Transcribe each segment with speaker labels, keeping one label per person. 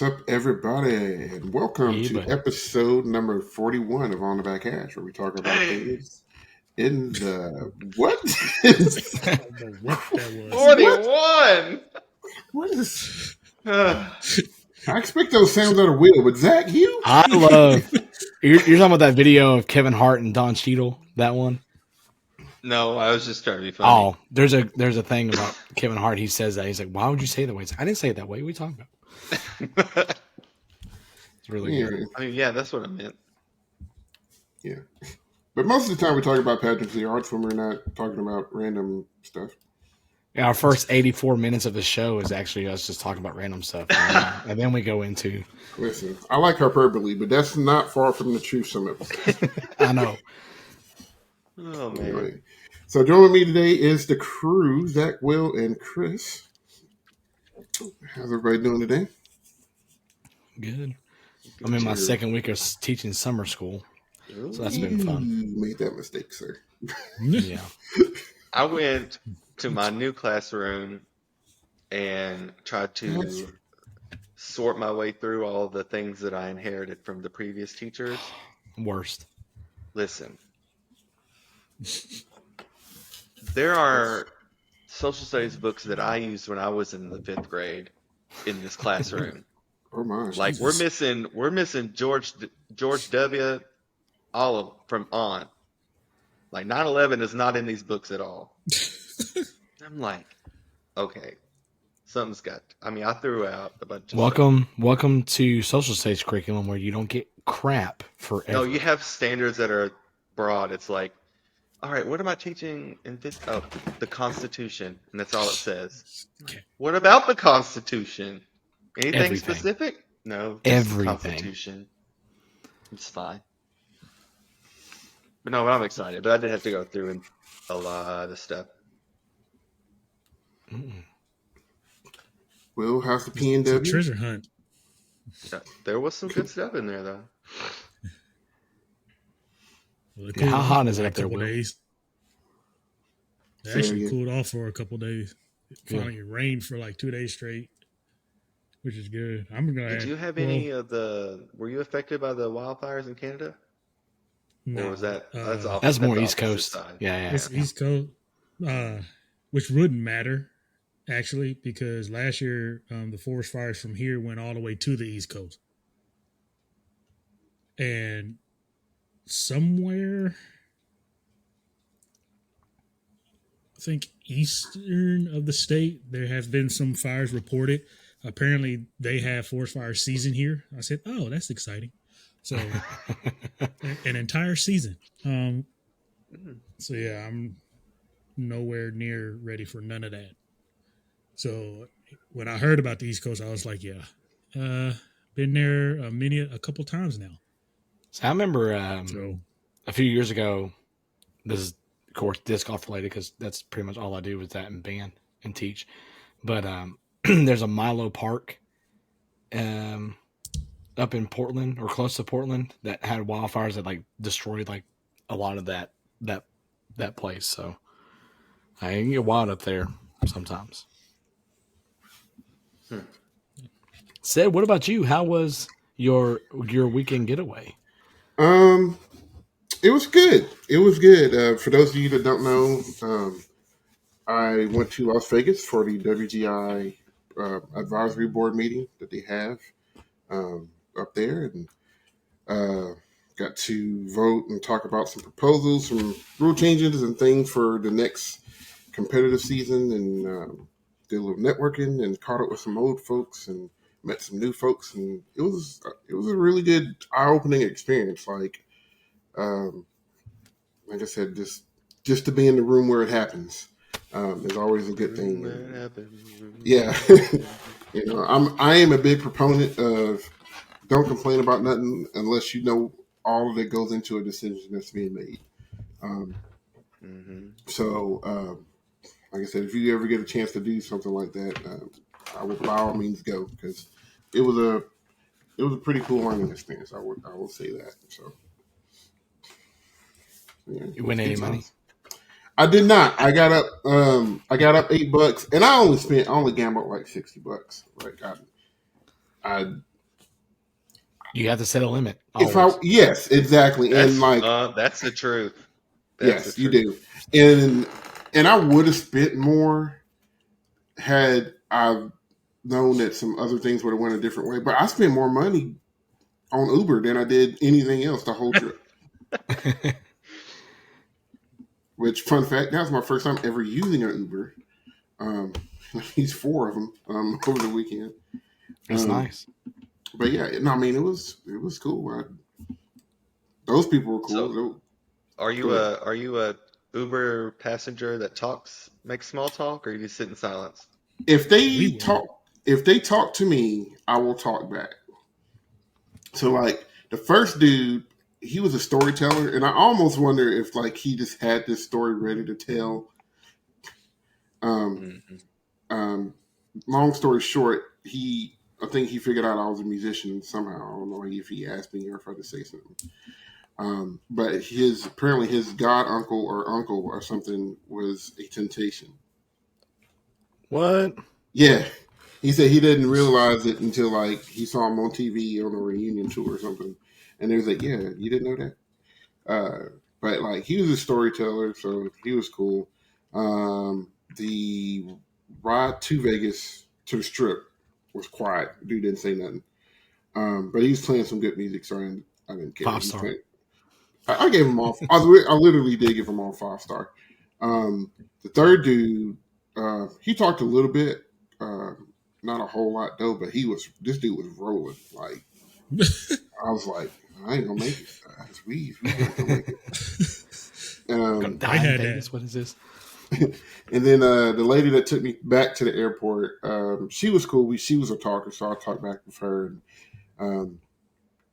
Speaker 1: What's up, everybody, and welcome to episode number 41 of On the Back Hash, where we talk about things in the what?
Speaker 2: I don't know what that was.
Speaker 3: 41.
Speaker 1: What is? I expect those sounds out of Will, but Zach, you?
Speaker 4: I love. You're talking about that video of Kevin Hart and Don Cheadle. That one.
Speaker 3: No, I was just trying to be funny.
Speaker 4: Oh, there's a thing about Kevin Hart. He says that he's like, "Why would you say it that way?" He's like, I didn't say it that way. What are you talking about? It's really good.
Speaker 3: I mean, yeah, that's what I meant.
Speaker 1: Yeah, but most of the time we talk about pageants of the arts when we're not talking about random stuff.
Speaker 4: Yeah, our first 84 minutes of the show is actually us just talking about random stuff, and then we go into.
Speaker 1: Listen, I like hyperbole, but that's not far from the truth. Some episodes.
Speaker 4: I know.
Speaker 3: Oh man.
Speaker 1: Anyway, so joining me today is the crew: Zach, Will, and Chris. How's everybody doing today?
Speaker 4: Good. I'm in my second week of teaching summer school, so that's been fun.
Speaker 1: You made that mistake, sir.
Speaker 4: Yeah.
Speaker 3: I went to my new classroom and tried to sort my way through all the things that I inherited from the previous teachers.
Speaker 4: Worst.
Speaker 3: Listen, there are social studies books that I used when I was in the 5th grade in this classroom.
Speaker 1: Oh my!
Speaker 3: Like
Speaker 1: Jesus.
Speaker 3: we're missing George W. all of from on. Like 9/11 is not in these books at all. I'm like, okay, something's got. I mean, I threw out a bunch of
Speaker 4: Welcome to social studies curriculum where you don't get crap forever.
Speaker 3: No, you have standards that are broad. It's like, all right, what am I teaching in this? Oh, the Constitution, and that's all it says.
Speaker 2: Okay.
Speaker 3: What about the Constitution? Anything
Speaker 4: Everything.
Speaker 3: specific? No, just
Speaker 4: Everything.
Speaker 3: the Constitution. It's fine. But no, I'm excited. But I did have to go through a lot of stuff.
Speaker 1: Will, how's the
Speaker 2: It's a
Speaker 1: PNW?
Speaker 2: treasure hunt.
Speaker 3: Yeah, there was some good stuff in there, though.
Speaker 2: Well, it
Speaker 4: Yeah, how
Speaker 2: cooled
Speaker 4: hot
Speaker 2: off
Speaker 4: is
Speaker 2: for
Speaker 4: it
Speaker 2: a
Speaker 4: up there,
Speaker 2: couple
Speaker 4: Will?
Speaker 2: days. It
Speaker 1: Say
Speaker 2: actually
Speaker 1: again.
Speaker 2: cooled off for a couple days. Finally, it rained for like 2 days straight, which is good. I'm glad.
Speaker 3: Did you have
Speaker 2: Well,
Speaker 3: any of the? Were you affected by the wildfires in Canada?
Speaker 2: no,
Speaker 3: Or was that? That's
Speaker 4: That's more
Speaker 3: the
Speaker 4: East
Speaker 3: opposite
Speaker 4: Coast.
Speaker 3: side.
Speaker 4: Yeah.
Speaker 2: it's East Coast, which wouldn't matter actually because last year the forest fires from here went all the way to the East Coast, and somewhere I think eastern of the state there have been some fires reported. Apparently they have forest fire season here. I said, oh, that's exciting. So an entire season. So yeah, I'm nowhere near ready for none of that. So when I heard about the East Coast, I was like, yeah, been there a couple times now.
Speaker 4: So I remember
Speaker 2: So
Speaker 4: a few years ago, this is, of course, disc golf related because that's pretty much all I do with that and band and teach. But there's a Milo Park up in Portland or close to Portland that had wildfires that like destroyed like a lot of that place. So I can get wild up there sometimes. Sid, what about you? How was your weekend getaway?
Speaker 1: It was good. It was good. For those of you that don't know, I went to Las Vegas for the WGI advisory board meeting that they have up there, and got to vote and talk about some proposals, some rule changes and things for the next competitive season, and did a little networking and caught up with some old folks and met some new folks, and it was a really good eye-opening experience. Like I said, just to be in the room where it happens is always a good thing. Yeah, I am a big proponent of don't complain about nothing unless you know all that goes into a decision that's being made. So, like I said, if you ever get a chance to do something like that, I would by all means go because it was a pretty cool learning experience. I will say that. So, yeah,
Speaker 4: You win any money?
Speaker 1: I did not. I got up $8, and I only gambled like $60. Like I
Speaker 4: You have to set a limit.
Speaker 1: if
Speaker 4: Always.
Speaker 1: yes, exactly, and like
Speaker 3: That's the truth. That's
Speaker 1: yes,
Speaker 3: the
Speaker 1: you
Speaker 3: truth.
Speaker 1: do, and I would have spent more had I known that some other things would have went a different way. But I spent more money on Uber than I did anything else the whole trip. Which, fun fact, that was my first time ever using an Uber. He's 4 of them over the weekend.
Speaker 4: That's nice.
Speaker 1: But yeah, no, I mean it was cool. Those people were cool.
Speaker 3: So, are you a Uber passenger that makes small talk, or you just sit in silence?
Speaker 1: If they
Speaker 2: We were.
Speaker 1: talk to me, I will talk back. So like the first dude, he was a storyteller, and I almost wonder if like he just had this story ready to tell. Um,
Speaker 3: Mm-hmm.
Speaker 1: Long story short, I think he figured out I was a musician somehow. I don't know if he asked me or if I just say something. But apparently his god uncle or something was a Temptation.
Speaker 4: What?
Speaker 1: Yeah. He said he didn't realize it until like he saw him on TV on a reunion tour or something. And he was like, yeah, you didn't know that? But like he was a storyteller, so he was cool. The ride to Vegas to the strip was quiet. Dude didn't say nothing. But he was playing some good music, so I didn't care.
Speaker 4: 5-star.
Speaker 1: I gave him all. I literally did give him all 5-star. The third dude, he talked a little bit, not a whole lot though. But this dude was rolling. Like I was like, I ain't gonna make it. We ain't gonna make it.
Speaker 4: Gonna die
Speaker 2: had
Speaker 4: in Vegas. What is this?
Speaker 1: And then the lady that took me back to the airport, she was cool. She was a talker, so I talked back with her. And,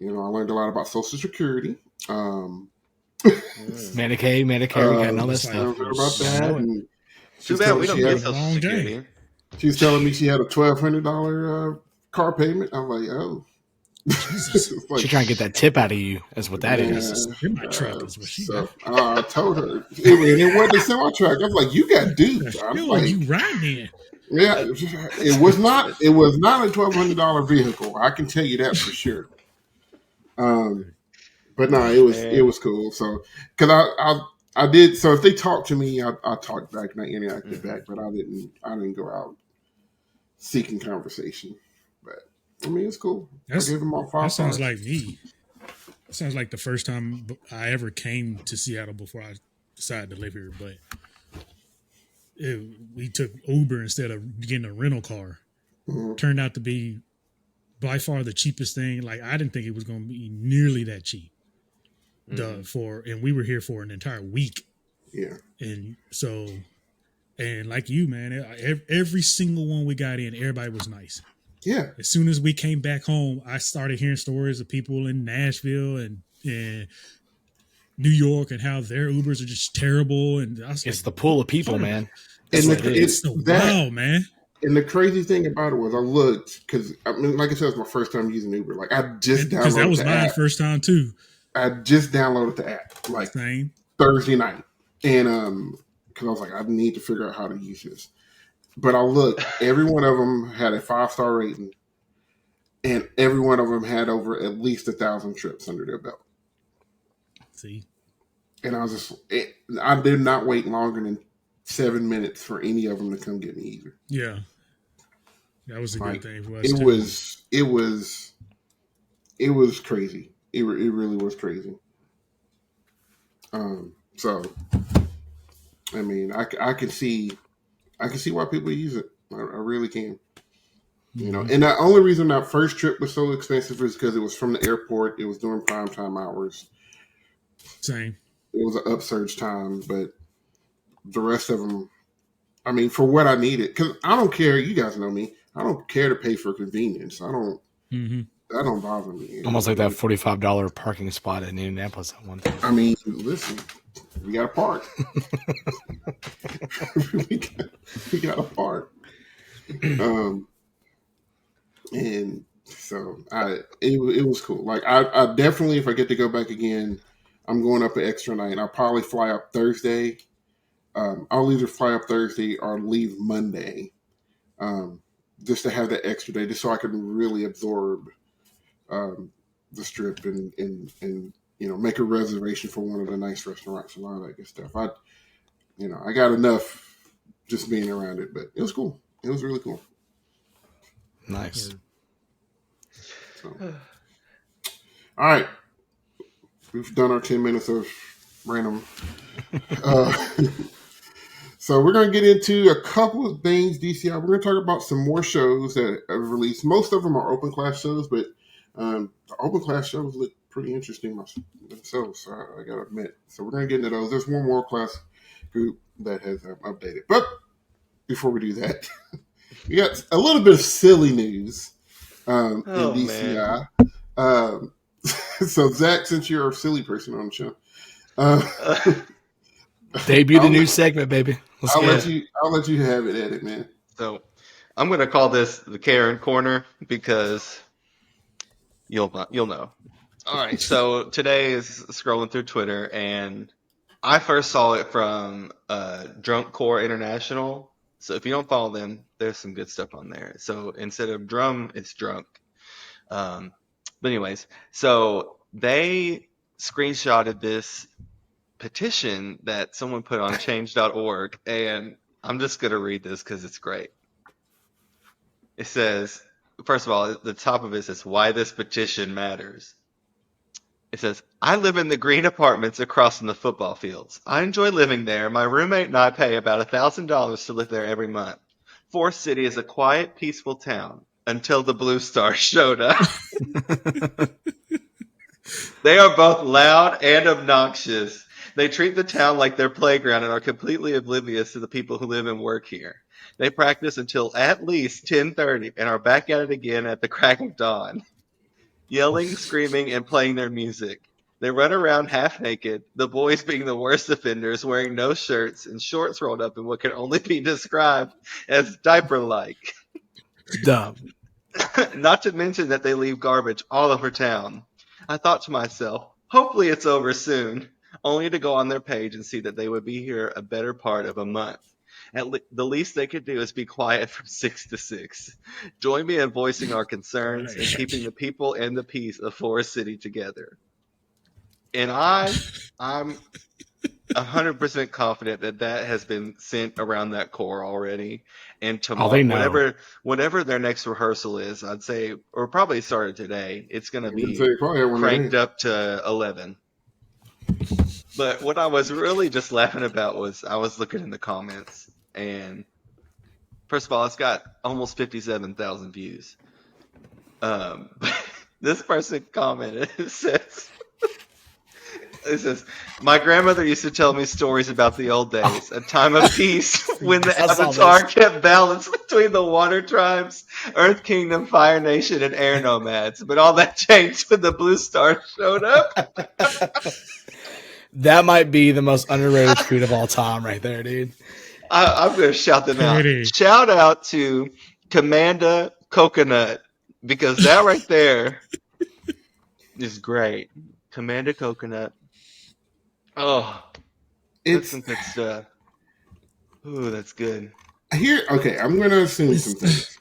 Speaker 1: I learned a lot about Social Security.
Speaker 4: Medicare, and all that
Speaker 1: I
Speaker 4: stuff.
Speaker 1: learned about that. And
Speaker 3: Too bad we don't
Speaker 1: she
Speaker 3: get
Speaker 1: had,
Speaker 3: Social
Speaker 2: long day.
Speaker 3: Security.
Speaker 1: she was telling me she had a $1,200 car payment. I'm like, oh.
Speaker 2: Jesus.
Speaker 1: Like,
Speaker 4: She's trying to get that tip out of you. That's what that is.
Speaker 2: In my truck is what she got.
Speaker 1: I told her. It wasn't a semi-truck. I was like, you got duped. I'm
Speaker 2: Yo,
Speaker 1: like,
Speaker 2: you riding in.
Speaker 1: yeah, it was not a $1,200 vehicle. I can tell you that for sure. But no, it was cool. So because I did. So if they talk to me, I talked back and I interacted back. But I didn't go out seeking conversation. But I mean, it's cool. I gave them all 5
Speaker 2: That sounds
Speaker 1: stars.
Speaker 2: like me. That sounds like the first time I ever came to Seattle before I decided to live here. But we took Uber instead of getting a rental car.
Speaker 1: Mhm.
Speaker 2: Turned out to be by far the cheapest thing. Like I didn't think it was going to be nearly that cheap. And we were here for an entire week.
Speaker 1: Yeah.
Speaker 2: And so, and like you, man, every single one we got in, everybody was nice.
Speaker 1: Yeah.
Speaker 2: As soon as we came back home, I started hearing stories of people in Nashville and New York and how their Ubers are just terrible. And I was
Speaker 4: It's
Speaker 2: like,
Speaker 4: the pool of people, man.
Speaker 1: And
Speaker 2: it's so wild, man.
Speaker 1: And the crazy thing about it was I looked because I mean, like I said, it was my first time using Uber. Like I just downloaded
Speaker 2: because that was
Speaker 1: the
Speaker 2: my
Speaker 1: app.
Speaker 2: first time too.
Speaker 1: I just downloaded the app like
Speaker 2: Same.
Speaker 1: Thursday night, and because I was like, I need to figure out how to use this. But I looked, every one of them had a 5-star rating, and every one of them had over at least 1,000 trips under their belt.
Speaker 2: See,
Speaker 1: and I was I did not wait longer than 7 minutes for any of them to come get me either.
Speaker 2: Yeah, that was a good thing for us.
Speaker 1: It was crazy. It really was crazy. So, I mean, I can see why people use it. I really can.
Speaker 2: Mm-hmm.
Speaker 1: And the only reason that first trip was so expensive is because it was from the airport. It was during prime time hours.
Speaker 2: Same.
Speaker 1: It was an upsurge time, but the rest of them, I mean, for what I needed, because I don't care. You guys know me. I don't care to pay for convenience. I don't.
Speaker 2: Mm-hmm.
Speaker 1: That don't bother me.
Speaker 4: Almost like that $45 parking spot in Indianapolis at one time.
Speaker 1: I mean, listen, we got to park. we got to park. And so it was cool. Like I definitely, if I get to go back again, I'm going up an extra night. I'll probably fly up Thursday. I'll either fly up Thursday or leave Monday, just to have that extra day, just so I can really absorb the strip and make a reservation for one of the nice restaurants and all that good stuff. I got enough just being around it, but it was cool. It was really cool.
Speaker 4: Nice.
Speaker 1: So, all right, we've done our 10 minutes of random. So we're going to get into a couple of things, DCI. We're going to talk about some more shows that have released. Most of them are open class shows, but the open class shows look pretty interesting themselves, so I got to admit. So we're going to get into those. There's one more class group that has updated. But before we do that, we got a little bit of silly news in DCI. So, Zach, since you're a silly person on the show,
Speaker 4: debut the new segment, baby.
Speaker 1: I'll let you have it at it, man.
Speaker 3: So I'm going to call this the Karen Corner because you'll know. All right. So today is scrolling through Twitter, and I first saw it from Drunk Core International. So if you don't follow them, there's some good stuff on there. So instead of drum, it's drunk. But anyways, so they screenshotted this petition that someone put on change.org, and I'm just going to read this because it's great. It says, first of all, the top of it says, why this petition matters. It says, I live in the green apartments across from the football fields. I enjoy living there. My roommate and I pay about $1,000 to live there every month. Forest City is a quiet, peaceful town until the Blue Stars showed up. They are both loud and obnoxious. They treat the town like their playground and are completely oblivious to the people who live and work here. They practice until at least 10:30 and are back at it again at the crack of dawn, yelling, screaming, and playing their music. They run around half naked, the boys being the worst offenders, wearing no shirts and shorts rolled up in what can only be described as diaper-like.
Speaker 4: Dumb.
Speaker 3: Not to mention that they leave garbage all over town. I thought to myself, hopefully it's over soon, only to go on their page and see that they would be here a better part of a month. The least they could do is be quiet from 6 to 6. Join me in voicing our concerns and keeping the people and the peace of Forest City together. And I'm 100% confident that has been sent around that core already. And tomorrow, whatever their next rehearsal is, I'd say, or probably started today, it's going to be cranked up to 11. But what I was really just laughing about was I was looking in the comments, and first of all, it's got almost 57,000 views. This person commented, it says, my grandmother used to tell me stories about the old days, a time of peace when the Avatar kept balance between the Water Tribes, Earth Kingdom, Fire Nation, and Air Nomads. But all that changed when the Blue Stars showed up.
Speaker 4: That might be the most underrated tweet of all time right there, dude.
Speaker 3: I'm going to shout them out. Shout out to Commander Coconut, because that right there is great. Commander Coconut. Oh, that's some good stuff. Ooh, that's good.
Speaker 1: Okay, I'm going to assume some things.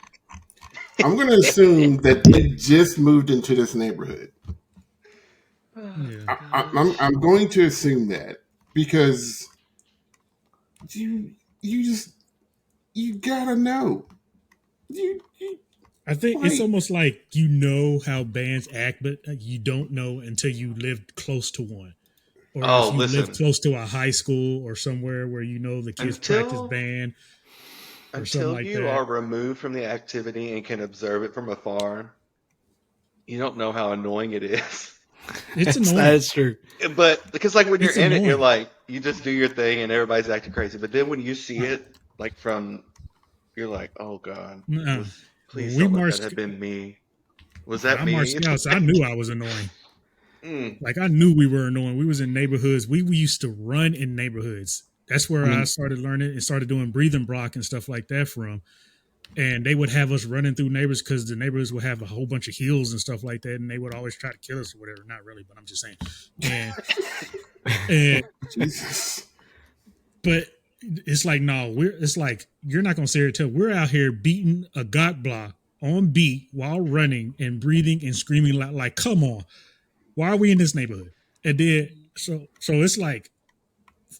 Speaker 1: I'm going to assume that they just moved into this neighborhood. Yeah. I'm going to assume that because you gotta know.
Speaker 2: I think it's almost like you know how bands act, but you don't know until you live close to one. Or if you live close to a high school or somewhere where you know the kids practice band.
Speaker 3: Until you are removed from the activity and can observe it from afar, you don't know how annoying it is.
Speaker 2: It's annoying.
Speaker 4: That's true.
Speaker 3: But because like when you're in it, you're like, you just do your thing and everybody's acting crazy. But then when you see it, like you're like, oh God, please don't let that have been me. Was that me?
Speaker 2: Scouts, I knew I was annoying. Like I knew we were annoying. We was in neighborhoods. We used to run in neighborhoods. That's where I started learning and started doing breathing block and stuff like that from. And they would have us running through neighborhoods because the neighborhoods would have a whole bunch of hills and stuff like that. And they would always try to kill us or whatever. Not really, but I'm just saying. And but it's like, no, it's like, you're not going to sit here and tell we're out here beating a God block on beat while running and breathing and screaming loud. Like, come on, why are we in this neighborhood? And then so it's like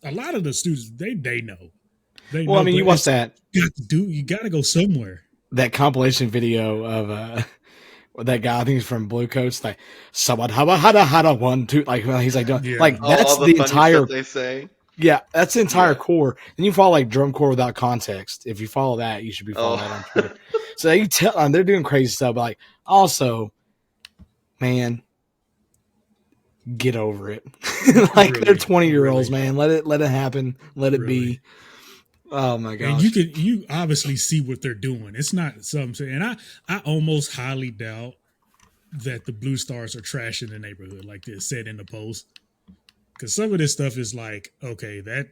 Speaker 2: a lot of the students they know. They
Speaker 4: Well,
Speaker 2: know,
Speaker 4: I mean,
Speaker 2: but
Speaker 4: you watch that
Speaker 2: you got to go somewhere.
Speaker 4: that compilation video of that guy. I think he's from Blue Coats. Like, sabad haba hada hada 1 2. Like he's like doing
Speaker 2: Yeah.
Speaker 4: like that's
Speaker 3: all
Speaker 4: the
Speaker 3: funny
Speaker 4: entire.
Speaker 3: stuff they say.
Speaker 4: Yeah, that's the entire
Speaker 3: Yeah.
Speaker 4: core. And you follow like drum core without context. If you follow that, you should be following that on Twitter. So you tell they're doing crazy stuff. But like also, man, get over it. Like
Speaker 2: Really,
Speaker 4: they're 20-year-olds,
Speaker 2: really.
Speaker 4: man. Let it happen. Let it
Speaker 2: Really.
Speaker 4: be. Oh my gosh.
Speaker 2: And you obviously see what they're doing. It's not something. And I almost highly doubt that the Blue Stars are trashing the neighborhood like they said in the post. Because some of this stuff is like, okay, that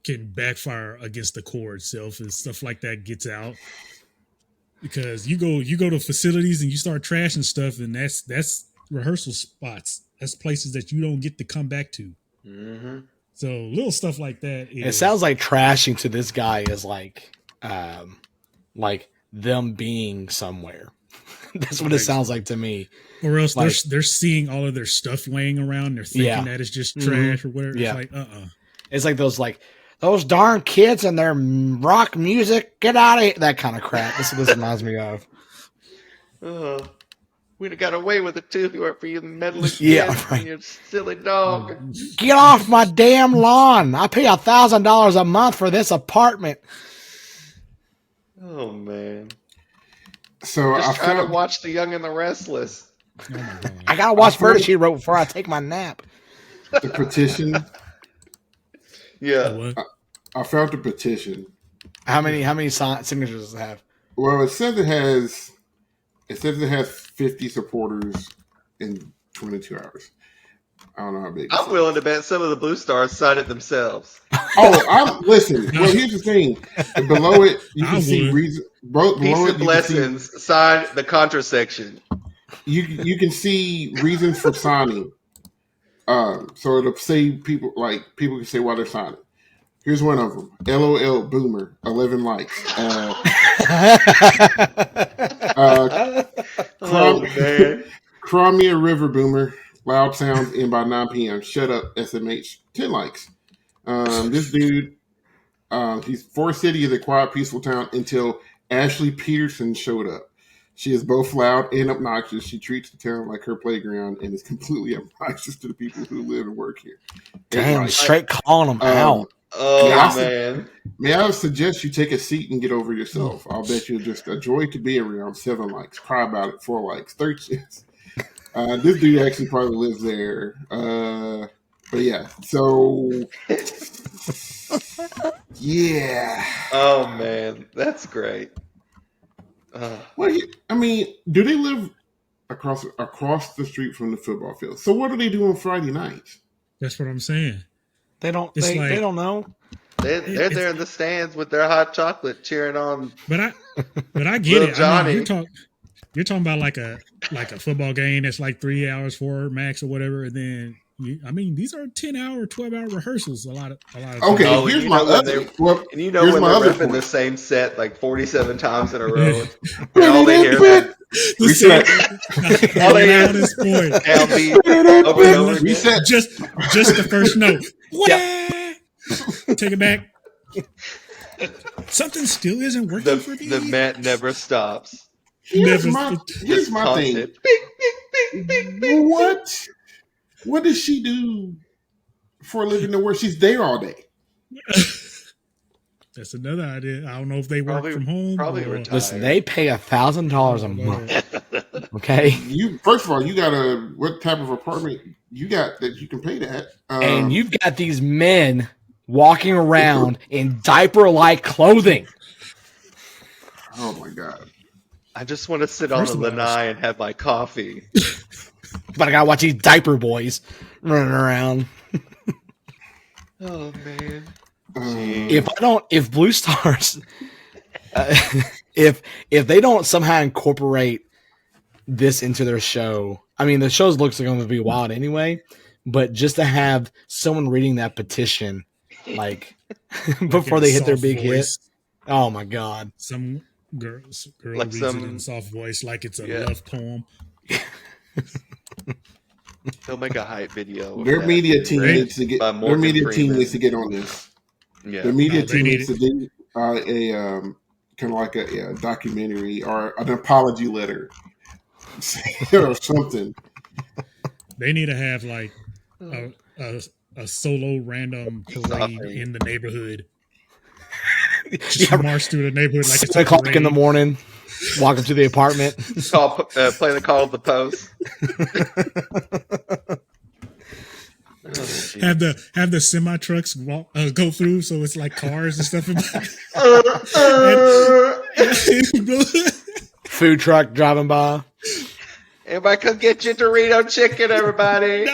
Speaker 2: can backfire against the core itself, and stuff like that gets out. Because you go to facilities and you start trashing stuff, and that's rehearsal spots. That's places that you don't get to come back to.
Speaker 3: Mm-hmm.
Speaker 2: So little stuff like that.
Speaker 4: It sounds like trashing to this guy is like them being somewhere. That's what it sounds like to me.
Speaker 2: Or else
Speaker 4: like,
Speaker 2: they're seeing all of their stuff laying around. They're thinking that it's just trash or whatever.
Speaker 4: Yeah.
Speaker 2: It's like,
Speaker 4: It's like those darn kids and their rock music. Get out of here. That kind of crap. This reminds me of.
Speaker 3: We'd have got away with it too if you weren't for you meddling kids
Speaker 4: right.
Speaker 3: and you silly dog.
Speaker 4: Get off my damn lawn. I pay $1,000 a month for this apartment.
Speaker 3: Oh man.
Speaker 1: So
Speaker 3: Just
Speaker 1: I
Speaker 3: trying
Speaker 1: felt
Speaker 3: to watch The Young and the Restless.
Speaker 2: oh my God.
Speaker 4: I gotta watch Murder She Wrote before I take my nap.
Speaker 1: the petition.
Speaker 3: Yeah.
Speaker 2: What?
Speaker 1: I felt the petition.
Speaker 4: How many signatures does it have?
Speaker 1: Well, it says it has 50 supporters in 22 hours. I don't know how big.
Speaker 3: I'm willing to bet some of the Blue Stars signed it themselves.
Speaker 1: Listen. Well, here's the thing. Below it, you can see reason. Below
Speaker 3: Peace
Speaker 1: it,
Speaker 3: and blessings. Sign the contra section.
Speaker 1: You can see reasons for signing. So it'll say people can say why they're signing. Here's one of them. LOL Boomer, 11 likes.
Speaker 3: Oh man.
Speaker 1: Crimea River Boomer, loud sounds in by 9 p.m. Shut up, SMH, 10 likes. This dude, he's Forest City is a quiet, peaceful town until Ashley Peterson showed up. She is both loud and obnoxious. She treats the town like her playground and is completely obnoxious to the people who live and work here.
Speaker 4: Damn, straight calling them out.
Speaker 3: Oh man.
Speaker 1: May I suggest you take a seat and get over yourself? I'll bet you're just a joy to be around. 7 likes. Cry about it. 4 likes. 13. This dude actually probably lives there. But yeah. So yeah.
Speaker 3: Oh man, that's great.
Speaker 1: Well, I mean, do they live across the street from the football field? So what do they do on Friday nights?
Speaker 2: That's what I'm saying.
Speaker 4: They don't.
Speaker 2: It's like-
Speaker 4: They don't know.
Speaker 3: They're there in the stands with their hot chocolate cheering on.
Speaker 2: But I get
Speaker 3: Little
Speaker 2: it.
Speaker 3: Johnny.
Speaker 2: I mean, you're talking about like a football game that's like 3 hours, 4 max or whatever, and then these are 10-hour, 12-hour rehearsals. A lot of
Speaker 1: Okay,
Speaker 3: Oh,
Speaker 1: here's
Speaker 3: and
Speaker 1: my
Speaker 3: you know when
Speaker 1: other.
Speaker 3: they-
Speaker 1: Well,
Speaker 3: And you know
Speaker 1: here's
Speaker 3: when
Speaker 1: my
Speaker 3: they're
Speaker 1: other
Speaker 3: repping
Speaker 1: point.
Speaker 3: the same set like 47 times in a row. And all they hear is
Speaker 1: Reset.
Speaker 3: All they hear
Speaker 2: loudest point.
Speaker 3: downbeat over and over again.
Speaker 1: Reset.
Speaker 2: Just the first note. Take it back. Something still isn't working for me.
Speaker 3: The mat never stops.
Speaker 1: Here's
Speaker 2: Never-
Speaker 1: my
Speaker 3: Just
Speaker 1: thing.
Speaker 3: constant. Bing, bing, bing, bing, bing.
Speaker 1: What does she do for a living to where she's there all day?
Speaker 2: That's another idea. I don't know if they work
Speaker 3: Probably-
Speaker 2: from home.
Speaker 3: probably
Speaker 2: or-
Speaker 3: retired.
Speaker 4: Listen, they pay $1,000 a month. Okay,
Speaker 1: You first of all, you got what type of apartment you got that you can pay that?
Speaker 4: and you've got these men walking around in diaper-like clothing.
Speaker 1: Oh my god!
Speaker 3: I just want to sit on
Speaker 2: First
Speaker 3: a
Speaker 2: of all,
Speaker 3: lanai and have my coffee.
Speaker 4: But I gotta watch these diaper boys running around.
Speaker 3: Oh man.
Speaker 4: If Blue Stars, if they don't somehow incorporate this into their show, I mean, the show's looks going to be wild anyway. But just to have someone reading that petition, like before they hit their
Speaker 2: Soft
Speaker 4: big hit,
Speaker 2: voice.
Speaker 4: oh my god!
Speaker 2: Some Girl
Speaker 3: Like
Speaker 2: reads it in soft voice like it's a love poem.
Speaker 3: They'll make a hype video.
Speaker 1: Their media team
Speaker 3: read
Speaker 1: needs to get.
Speaker 3: by
Speaker 1: Their
Speaker 3: Morgan
Speaker 1: media team
Speaker 3: Freeman.
Speaker 1: needs to get on this.
Speaker 3: Yeah.
Speaker 1: The media
Speaker 2: they
Speaker 1: team
Speaker 2: need
Speaker 1: needs to do a kind of like a documentary or an apology letter or something.
Speaker 2: They need to have like a solo random parade
Speaker 3: Something.
Speaker 2: in the neighborhood. Just march through the neighborhood like it's a
Speaker 4: 7:00
Speaker 2: parade.
Speaker 4: in the morning. Walk up to the apartment.
Speaker 3: Play the call of the post.
Speaker 2: Have the semi trucks go through, so it's like cars and stuff.
Speaker 4: Food truck driving by.
Speaker 3: Everybody come get your Dorito chicken, everybody.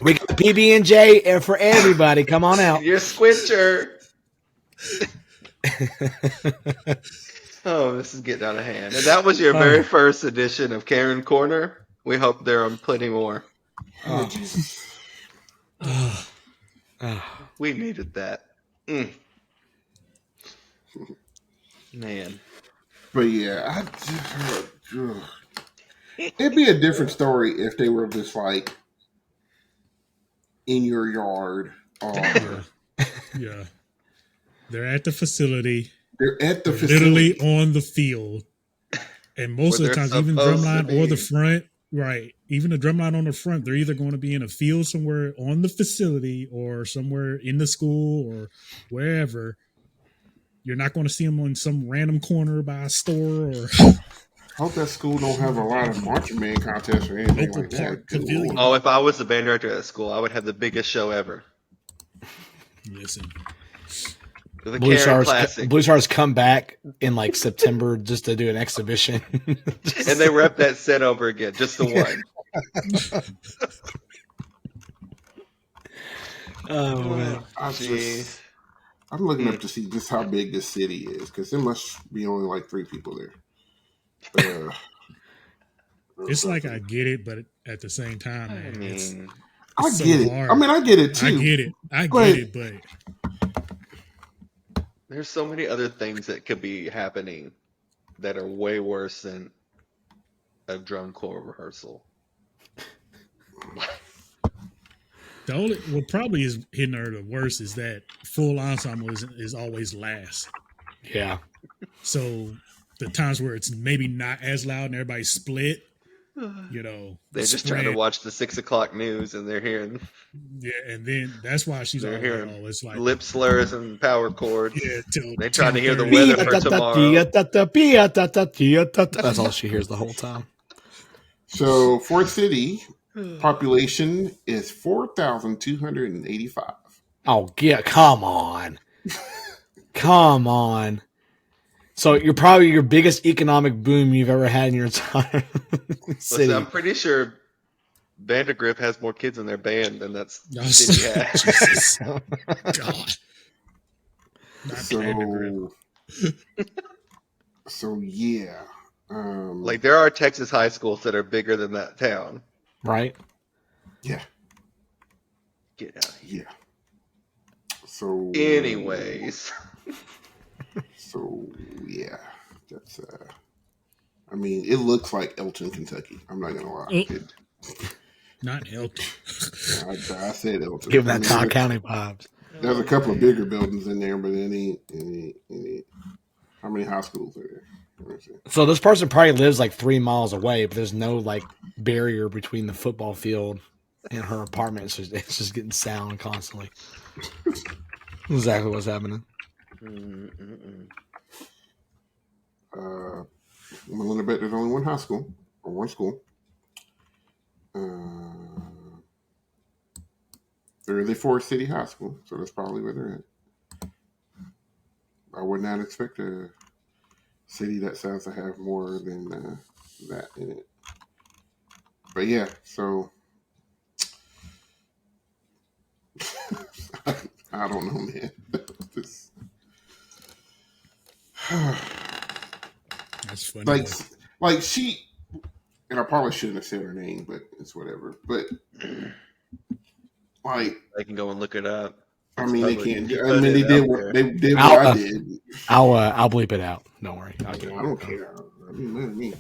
Speaker 4: We got PB&J and for everybody. Come on out.
Speaker 3: Your squincher. Oh, this is getting out of hand. And that was your very first edition of Karen Corner. We hope there are plenty more.
Speaker 1: Oh, Jesus.
Speaker 3: We needed that. Man.
Speaker 1: But yeah, it'd be a different story if they were just like in your yard.
Speaker 2: Yeah. They're at the facility.
Speaker 1: They're at the facility.
Speaker 2: Literally on the field. And most of the times, even drumline or the front, right? Even the drumline on the front, they're either going to be in a field somewhere on the facility or somewhere in the school or wherever. You're not going to see them on some random corner by a store or.
Speaker 1: I hope that school don't have a lot of marching band contests or anything
Speaker 2: Local
Speaker 1: like
Speaker 2: park
Speaker 1: that.
Speaker 2: pavilion.
Speaker 3: Oh, if I was the band director at school, I would have the biggest show ever.
Speaker 2: Listen.
Speaker 3: The
Speaker 4: Blue
Speaker 3: Karen Classic.
Speaker 4: Blue Stars come back in like September just to do an exhibition.
Speaker 3: And they rep that set over again, just the one.
Speaker 4: Oh, man.
Speaker 1: I'm looking up to see just how big this city is because there must be only like 3 people there.
Speaker 2: It's like I get it, but at the same time, man,
Speaker 1: I
Speaker 2: so
Speaker 1: get it.
Speaker 2: hard.
Speaker 1: I mean, I get it too.
Speaker 2: I get it, but
Speaker 3: there's so many other things that could be happening that are way worse than a drum corps rehearsal.
Speaker 2: the only what probably is hitting her the worst is that full ensemble is always last.
Speaker 4: Yeah.
Speaker 2: So the times where it's maybe not as loud and everybody's split,
Speaker 3: they're just trying to watch the 6 o'clock news and they're hearing.
Speaker 2: Yeah, and then that's why she's all
Speaker 3: hearing
Speaker 2: like, it's like
Speaker 3: lip slurs and power chords.
Speaker 2: Yeah,
Speaker 3: they're trying to hear the weather for tomorrow.
Speaker 4: That's all she hears the whole time.
Speaker 1: So Ford City population is 4,285.
Speaker 4: Oh, yeah, come on. Come on. So you're probably your biggest economic boom you've ever had in your entire city.
Speaker 3: Listen, I'm pretty sure Vandergrift has more kids in their band than that city has.
Speaker 2: Jesus. God.
Speaker 1: So yeah.
Speaker 3: Like there are Texas high schools that are bigger than that town.
Speaker 4: Right?
Speaker 1: Yeah.
Speaker 3: Get out of here.
Speaker 1: Yeah. So
Speaker 3: anyways.
Speaker 1: So yeah. That's I mean, it looks like Elton, Kentucky. I'm not gonna lie.
Speaker 2: Not Elton.
Speaker 1: I said Elton.
Speaker 4: Give that Todd County vibes.
Speaker 1: There's a couple of bigger buildings in there, but any how many high schools are there?
Speaker 4: So this person probably lives like 3 miles away, but there's no like barrier between the football field and her apartment. It's just getting sound constantly. Exactly what's happening.
Speaker 1: I'm willing to bet there's only one high school or one school. They're in the Forest City High School, so that's probably where they're at. I would not expect a city that size to have more than that in it. But yeah, so I don't know, man.
Speaker 2: That's funny.
Speaker 1: Like she, and I probably shouldn't have said her name, but it's whatever. But like,
Speaker 3: I can go and look it up.
Speaker 1: I mean, they
Speaker 3: public.
Speaker 1: can't.
Speaker 3: You
Speaker 1: I
Speaker 3: put
Speaker 1: mean,
Speaker 3: it
Speaker 1: they
Speaker 3: out
Speaker 1: did what
Speaker 3: there.
Speaker 1: they did. What
Speaker 4: I'll,
Speaker 1: I did.
Speaker 4: I'll bleep it out. Don't worry.
Speaker 1: I don't care. I mean, what do you mean?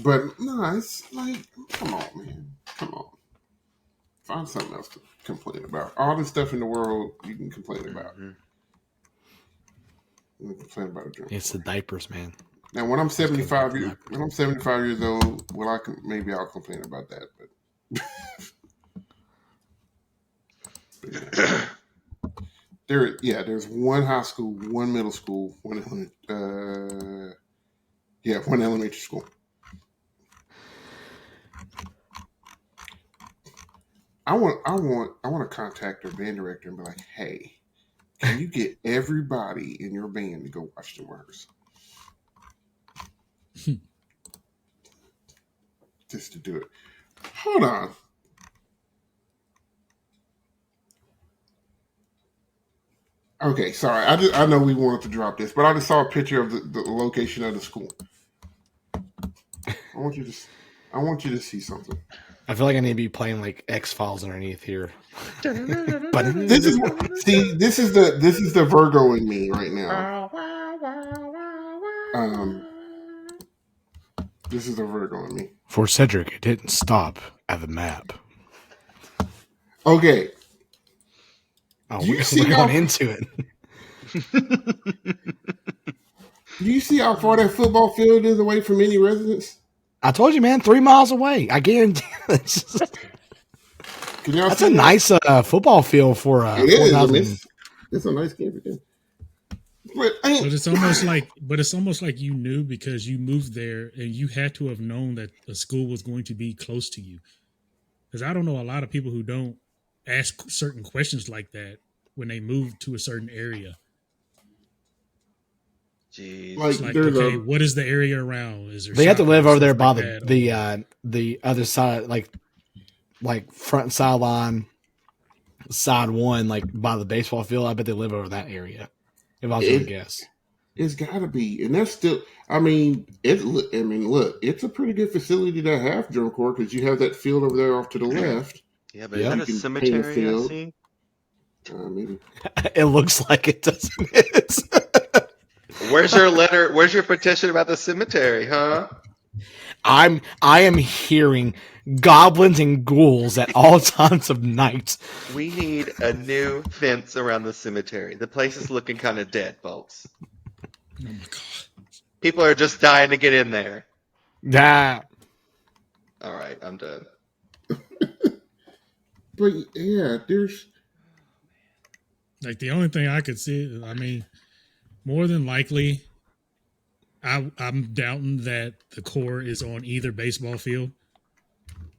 Speaker 1: But no, it's like, come on, man, come on. Find something else to complain about. All the stuff in the world you can complain about.
Speaker 3: Mhm.
Speaker 1: You can complain about a drink.
Speaker 4: It's the diapers, man.
Speaker 1: Now, when I'm 75
Speaker 4: Diapers.
Speaker 1: when I'm 75 years old, well, maybe I'll complain about that. But yeah. There's one high school, one middle school, one elementary school. I want to contact their band director and be like, hey, can you get everybody in your band to go watch the rehearsal? Just to do it. Hold on. Okay, sorry. I know we wanted to drop this, but I just saw a picture of the location of the school. I want you to see something.
Speaker 4: I feel like I need to be playing like X-Files underneath here. But
Speaker 1: This is the Virgo in me right now. This is the Virgo in me.
Speaker 4: For Cedric, it didn't stop at the map.
Speaker 1: Okay.
Speaker 4: Oh,
Speaker 1: Do you
Speaker 4: we're
Speaker 1: see
Speaker 4: going into it.
Speaker 1: Do you see how far that football field is away from any residence?
Speaker 4: I told you, man, 3 miles away. I guarantee. That's
Speaker 1: see
Speaker 4: a nice football field for
Speaker 1: it is.
Speaker 4: 4,000.
Speaker 1: It's a nice game for them.
Speaker 2: But it's almost like you knew because you moved there and you had to have known that a school was going to be close to you. Because I don't know a lot of people who don't ask certain questions like that when they move to a certain area.
Speaker 3: Jeez.
Speaker 1: Like,
Speaker 2: It's like, okay, what is the area around? Is there?
Speaker 4: They have to live over there by
Speaker 2: like
Speaker 4: the other side, like front sideline, side one, like by the baseball field. I bet they live over that area. If I was going to guess,
Speaker 1: it's got to be, and that's still. I mean, look, it's a pretty good facility to have drum corps because you have that field over there off to the left.
Speaker 3: Yeah, but is that a
Speaker 1: You can paint
Speaker 3: cemetery I see?
Speaker 1: Maybe.
Speaker 4: it looks like it doesn't.
Speaker 3: Where's your letter? Where's your petition about the cemetery, huh?
Speaker 4: I am hearing goblins and ghouls at all times of night.
Speaker 3: We need a new fence around the cemetery. The place is looking kind of dead, folks.
Speaker 2: Oh my god!
Speaker 3: People are just dying to get in there.
Speaker 4: Yeah.
Speaker 3: All right, I'm done.
Speaker 1: But yeah, there's
Speaker 2: Like the only thing I could see, I mean, more than likely, I'm doubting that the core is on either baseball field.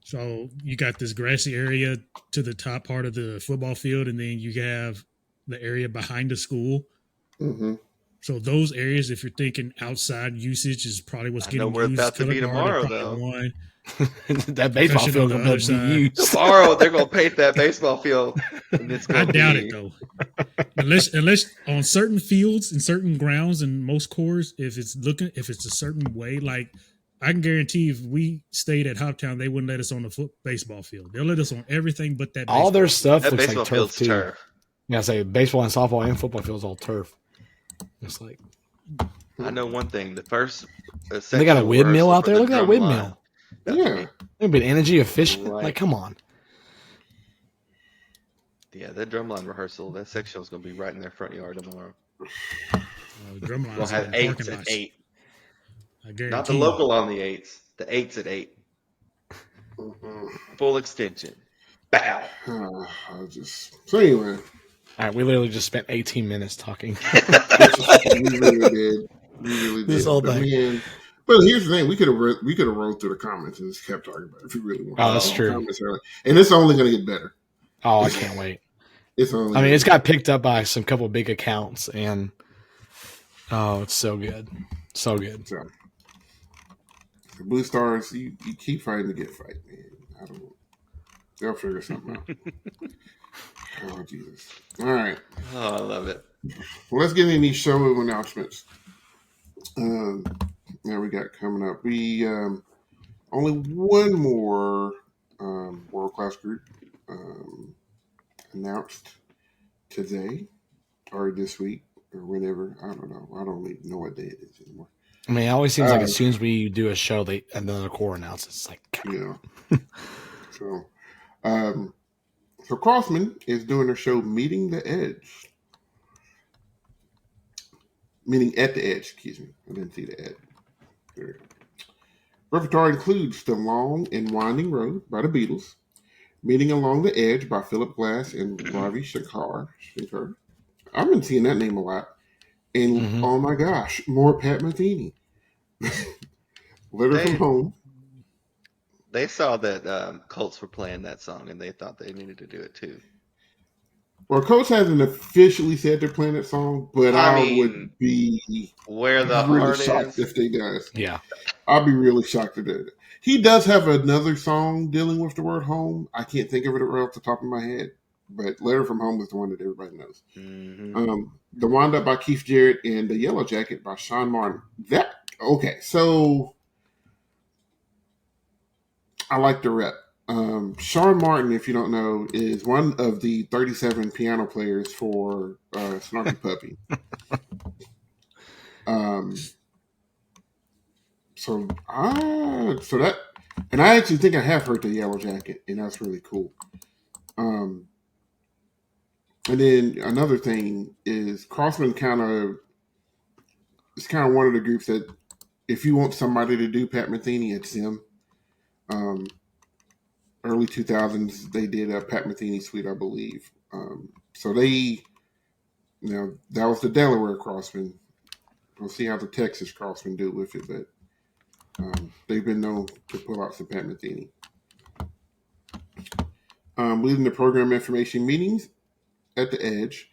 Speaker 2: So you got this grassy area to the top part of the football field, and then you have the area behind the school.
Speaker 1: Mm-hmm.
Speaker 2: So those areas, if you're thinking outside usage, is probably what's getting
Speaker 3: where it's
Speaker 2: used.
Speaker 3: about to be
Speaker 2: Color guard,
Speaker 3: tomorrow,
Speaker 2: probably
Speaker 3: though.
Speaker 2: one.
Speaker 4: That baseball
Speaker 2: Especially
Speaker 4: field
Speaker 2: on the
Speaker 4: will
Speaker 2: other
Speaker 4: be
Speaker 2: side.
Speaker 4: used.
Speaker 3: Tomorrow they're gonna paint that baseball field. And it's
Speaker 2: I
Speaker 3: gonna
Speaker 2: doubt
Speaker 3: be...
Speaker 2: it though. Unless on certain fields and certain grounds and most cores, if it's a certain way, like I can guarantee if we stayed at Hoptown, they wouldn't let us on the baseball field. They'll let us on everything but that.
Speaker 4: All their stuff
Speaker 3: That
Speaker 4: looks
Speaker 3: baseball
Speaker 4: like turf
Speaker 3: field's
Speaker 4: too.
Speaker 3: turf.
Speaker 4: Yeah, I say baseball and softball and football fields all turf. It's like
Speaker 3: I know one thing. The first
Speaker 4: they got a windmill out there. Look at that windmill.
Speaker 1: Yeah.
Speaker 4: It'd be energy efficient.
Speaker 3: Right.
Speaker 4: Like, come on.
Speaker 3: Yeah, that drumline rehearsal, that section is gonna be right in their front yard tomorrow.
Speaker 2: Drumlines
Speaker 3: We'll have
Speaker 2: in
Speaker 3: eights
Speaker 2: parking
Speaker 3: at
Speaker 2: lots.
Speaker 3: 8.
Speaker 2: I guarantee.
Speaker 3: Not the local on the 8s. The 8s at 8.
Speaker 1: Mm-hmm.
Speaker 3: Full extension. Bow.
Speaker 1: So anyway.
Speaker 4: All right, we literally just spent 18 minutes talking.
Speaker 1: We really did.
Speaker 4: This whole
Speaker 1: But,
Speaker 4: thing.
Speaker 1: man, but here's the thing: we could have rolled through the comments and just kept talking about it if we really wanted.
Speaker 4: Oh, that's true.
Speaker 1: Comments early. And it's only going to get better.
Speaker 4: Oh, I can't wait.
Speaker 1: It's
Speaker 4: got picked up by some couple big accounts, and it's so good, so good.
Speaker 1: So, the Blue Stars, you keep fighting to get fight, man. I don't know. They'll figure something out. Oh Jesus! All right.
Speaker 3: Oh, I love it.
Speaker 1: Well, let's get into these show announcements. Now we got coming up. We only one more world class group announced today or this week or whenever. I don't know. I don't even know what day it is anymore.
Speaker 4: I mean, it always seems like as soon as we do a show, another core announces. It's like,
Speaker 1: so Crossman is doing a show, Meeting the Edge. Meeting at the Edge, excuse me. I didn't see the Edge. There we go. Repertoire includes The Long and Winding Road by the Beatles, Meeting Along the Edge by Philip Glass and Ravi Shankar. I've been seeing that name a lot. And oh my gosh, more Pat Metheny. Letter from Home.
Speaker 3: They saw that Colts were playing that song and they thought they needed to do it too.
Speaker 1: Well, Coach hasn't officially said they're playing that song, but I would be
Speaker 3: where the
Speaker 1: really
Speaker 3: heart
Speaker 1: shocked
Speaker 3: is.
Speaker 1: if they does.
Speaker 4: Yeah.
Speaker 1: I'll be really shocked if that. He does have another song dealing with the word home. I can't think of it right off the top of my head, but Letter from Home is the one that everybody knows. The Wind Up by Keith Jarrett and The Yellow Jacket by Sean Martin. So I like the rep. Sean Martin, if you don't know, is one of the 37 piano players for Snarky Puppy. So that, and I actually think I have heard The Yellow Jacket, and that's really cool. And then another thing is Crossman is kind of one of the groups that if you want somebody to do Pat Metheny, it's him. Early 2000s, they did a Pat Metheny suite, I believe. So they, that was the Delaware Crossman. We'll see how the Texas Crossman do with it, but they've been known to pull out some Pat Metheny. Leading the program information meetings at the Edge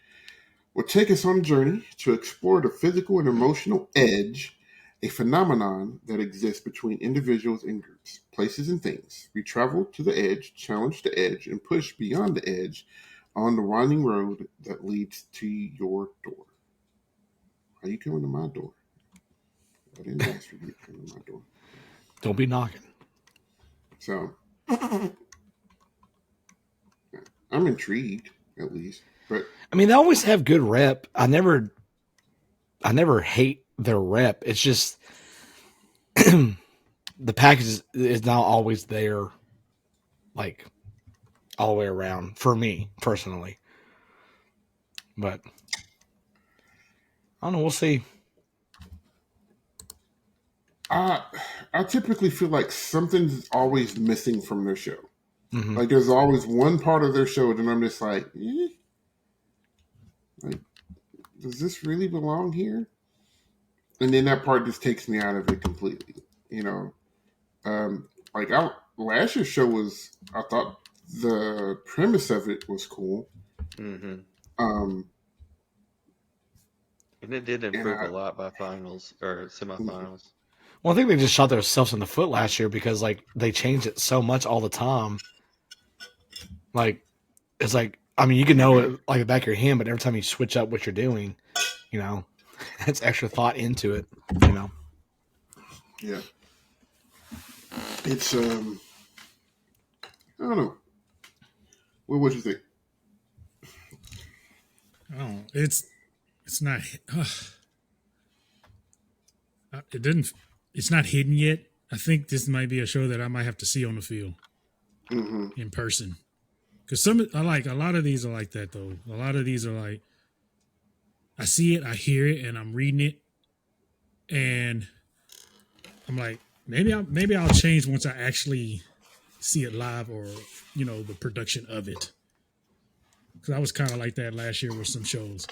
Speaker 1: will take us on a journey to explore the physical and emotional edge, a phenomenon that exists between individuals and groups, places, and things. We travel to the edge, challenge the edge, and push beyond the edge on the winding road that leads to your door. Are you coming to my door? I didn't ask for you to come to my door.
Speaker 4: Don't be knocking.
Speaker 1: So, I'm intrigued, at least. But
Speaker 4: I mean, they always have good rep. I never hate their rep. It's just the package is not always there, like all the way around for me personally. But I don't know. We'll see.
Speaker 1: I typically feel like something's always missing from their show. Like there's always one part of their show that I'm just like, like, does this really belong here? And then that part just takes me out of it completely. Last year's show I thought the premise of it was cool.
Speaker 3: And it did improve a lot by finals or semifinals.
Speaker 4: Well, I think they just shot themselves in the foot last year because they changed it so much all the time. It's like, I mean, you can know it like the back of your hand, but every time you switch up what you're doing, that's extra thought into it,
Speaker 1: Yeah. It's, I don't know. What would you think?
Speaker 2: Oh, it's not. It's not hidden yet. I think this might be a show that I might have to see on the field in person. Because a lot of these are like that though. A lot of these are like, I see it, I hear it, and I'm reading it, and I'm like, maybe I'll change once I actually see it live or the production of it. Because I was kind of like that last year with some shows.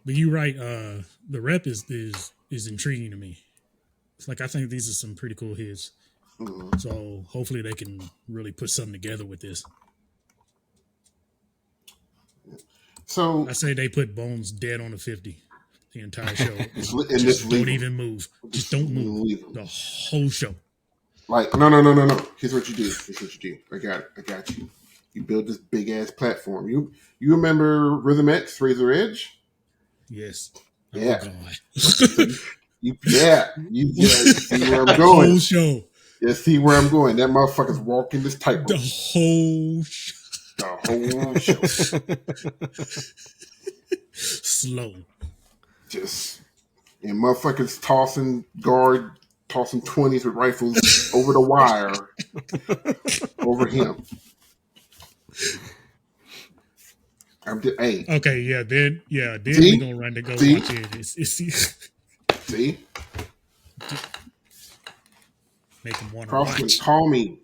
Speaker 2: But you're right. The rep is intriguing to me. It's like I think these are some pretty cool hits. So hopefully they can really put something together with this.
Speaker 1: So
Speaker 2: I say they put Bones dead on the 50 the entire show.
Speaker 1: Just
Speaker 2: don't even move. Just don't move. The whole show.
Speaker 1: Like, no. Here's what you do. I got you. You build this big ass platform. You remember Rhythm X, Razor Edge?
Speaker 2: Yes.
Speaker 1: Yeah.
Speaker 2: Oh, God.
Speaker 1: You see where I'm going.
Speaker 2: Whole show.
Speaker 1: Yeah, see where I'm going. That motherfucker's walking this tightrope.
Speaker 2: The whole
Speaker 1: The whole show.
Speaker 2: slow.
Speaker 1: Just and motherfuckers tossing 20s with rifles over the wire over him. Hey.
Speaker 2: Okay, yeah, then
Speaker 1: See?
Speaker 2: we gonna run to go
Speaker 1: See?
Speaker 2: watch it.
Speaker 1: See?
Speaker 2: Make him want to
Speaker 1: Crossman,
Speaker 2: watch.
Speaker 1: call me.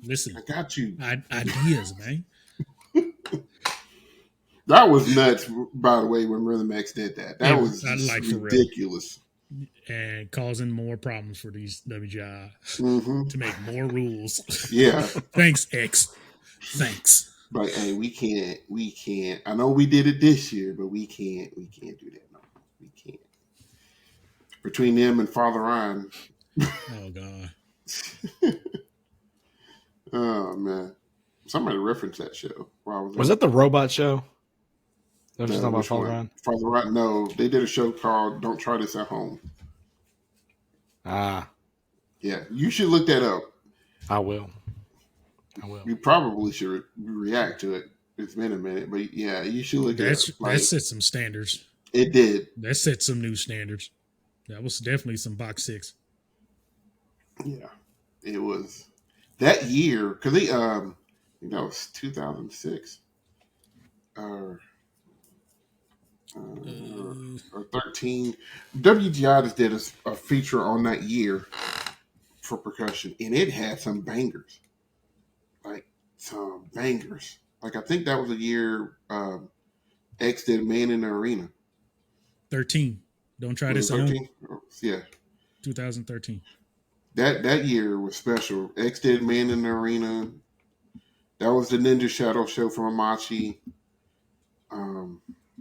Speaker 2: Listen,
Speaker 1: I got you.
Speaker 2: Ideas, man.
Speaker 1: That was nuts, by the way, when Rhythm Max did that. That was
Speaker 2: like
Speaker 1: ridiculous.
Speaker 2: And causing more problems for these WGI to make more rules.
Speaker 1: Yeah.
Speaker 2: Thanks, X. Thanks.
Speaker 1: But hey, we can't. I know we did it this year, but we can't do that. No, we can't. Between them and Father Ryan.
Speaker 2: Oh God.
Speaker 1: Oh man. Somebody referenced that show.
Speaker 4: Was that the robot show? That was
Speaker 1: No,
Speaker 4: just talking about
Speaker 1: which
Speaker 4: Father
Speaker 1: one?
Speaker 4: Ryan?
Speaker 1: Father Ryan. No, they did a show called "Don't Try This at Home."
Speaker 4: Ah,
Speaker 1: Yeah, you should look that up.
Speaker 4: I will.
Speaker 1: You probably should react to it. It's been a minute, but yeah, you should look at it.
Speaker 2: That set some standards.
Speaker 1: It did.
Speaker 2: That set some new standards. That was definitely some box 6.
Speaker 1: Yeah, it was that year because they I think that was 2006 or 13. WGI just did a feature on that year for percussion, and it had some bangers. Like some bangers. Like I think that was a year X did Man in the Arena.
Speaker 2: 13. Don't try this at home.
Speaker 1: Yeah.
Speaker 2: 2013.
Speaker 1: That year was special. X did Man in the Arena. That was the Ninja Shadow show from Amachi.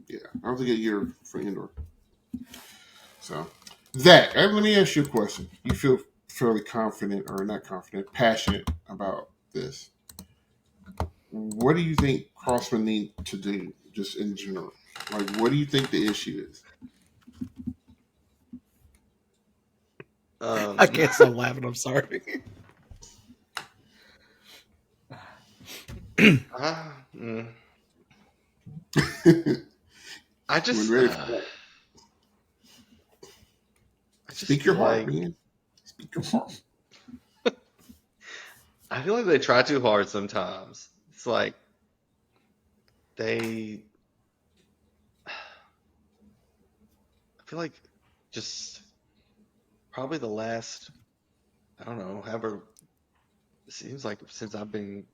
Speaker 1: Yeah, that was a good year for indoor. So, Zach, let me ask you a question. You feel fairly confident, or not confident, passionate about this. What do you think Crossman need to do, just in general? Like, what do you think the issue is?
Speaker 4: I can't stop laughing. I'm sorry.
Speaker 3: I just
Speaker 1: speak your heart, man. Speak your heart.
Speaker 3: I feel like they try too hard sometimes. It's like I feel like just probably the last, I don't know, however, it seems like since I've been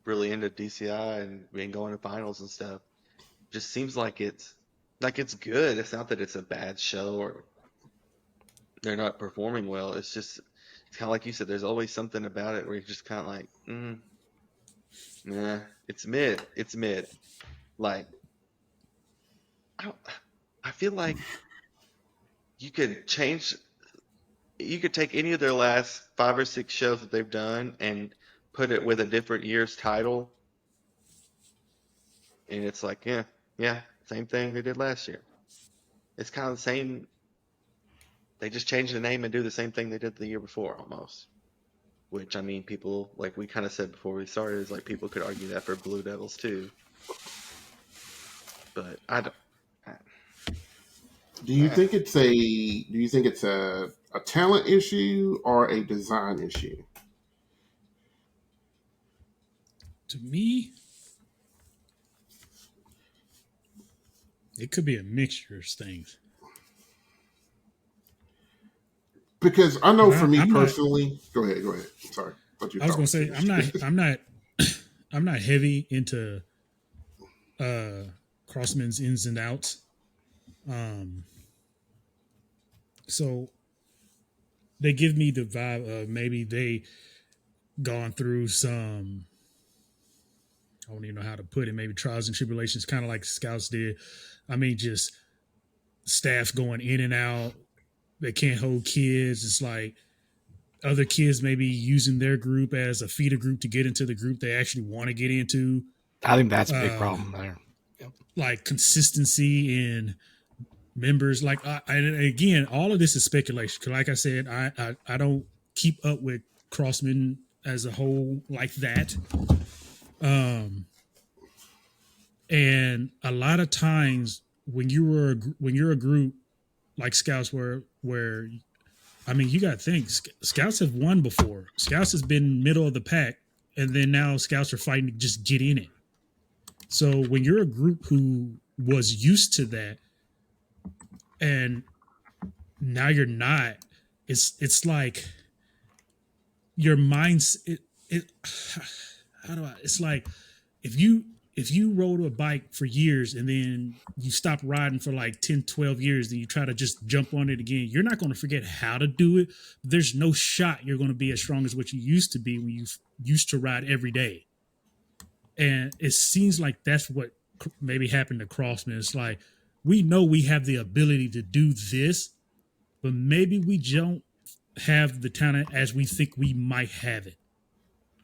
Speaker 3: really into DCI and been going to finals and stuff, just seems like it's good. It's not that it's a bad show or they're not performing well. It's just, it's kind of like you said, there's always something about it where you're just kind of like, nah, it's mid. It's mid. Like, I feel like you could take any of their last 5 or 6 shows that they've done and put it with a different year's title, and it's like, yeah, same thing they did last year. It's kind of the same. They just change the name and do the same thing they did the year before, almost. Which, I mean, people, like we kind of said before we started, is like people could argue that for Blue Devils too. But I don't.
Speaker 1: Do you think it's a talent issue or a design issue?
Speaker 2: To me, it could be a mixture of things.
Speaker 1: Because I know for me personally, go ahead. Sorry.
Speaker 2: I was going to say I'm not heavy into Crossman's ins and outs. So they give me the vibe of maybe they gone through some, I don't even know how to put it, maybe trials and tribulations, kind of like Scouts did. I mean, just staff going in and out. They can't hold kids. It's like other kids maybe using their group as a feeder group to get into the group they actually want to get into.
Speaker 4: I think that's a big problem there. Yep.
Speaker 2: Like consistency in members. Like, and again, all of this is speculation. Because like I said, I don't keep up with Crossman as a whole like that. And a lot of times when you're a group like Scouts, where I mean, you got to think Scouts have won before. Scouts has been middle of the pack, and then now Scouts are fighting to just get in it. So when you're a group who was used to that, and now you're not, it's like your mind's how do I? It's like if you rode a bike for years and then you stop riding for like 10, 12 years, then you try to just jump on it again, you're not going to forget how to do it. There's no shot you're going to be as strong as what you used to be when you used to ride every day. And it seems like that's what maybe happened to Crossman. It's like, we know we have the ability to do this, but maybe we don't have the talent as we think we might have it.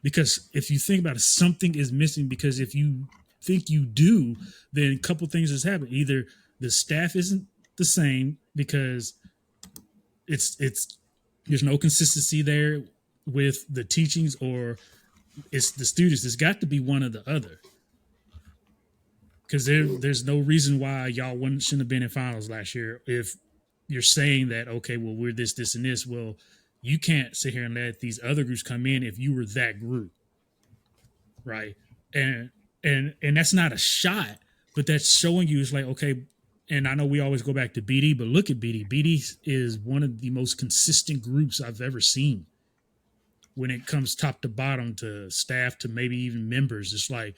Speaker 2: Because if you think about it, something is missing, because if you think you do, then a couple things has happened. Either the staff isn't the same because it's there's no consistency there with the teachings, or it's the students. It's got to be one or the other. Because there's no reason why y'all shouldn't have been in finals last year if you're saying that, okay, well, we're this, and this. Well, you can't sit here and let these other groups come in if you were that group, right? And that's not a shot, but that's showing you it's like, okay, and I know we always go back to BD, but look at BD. BD is one of the most consistent groups I've ever seen when it comes top to bottom, to staff, to maybe even members. It's like,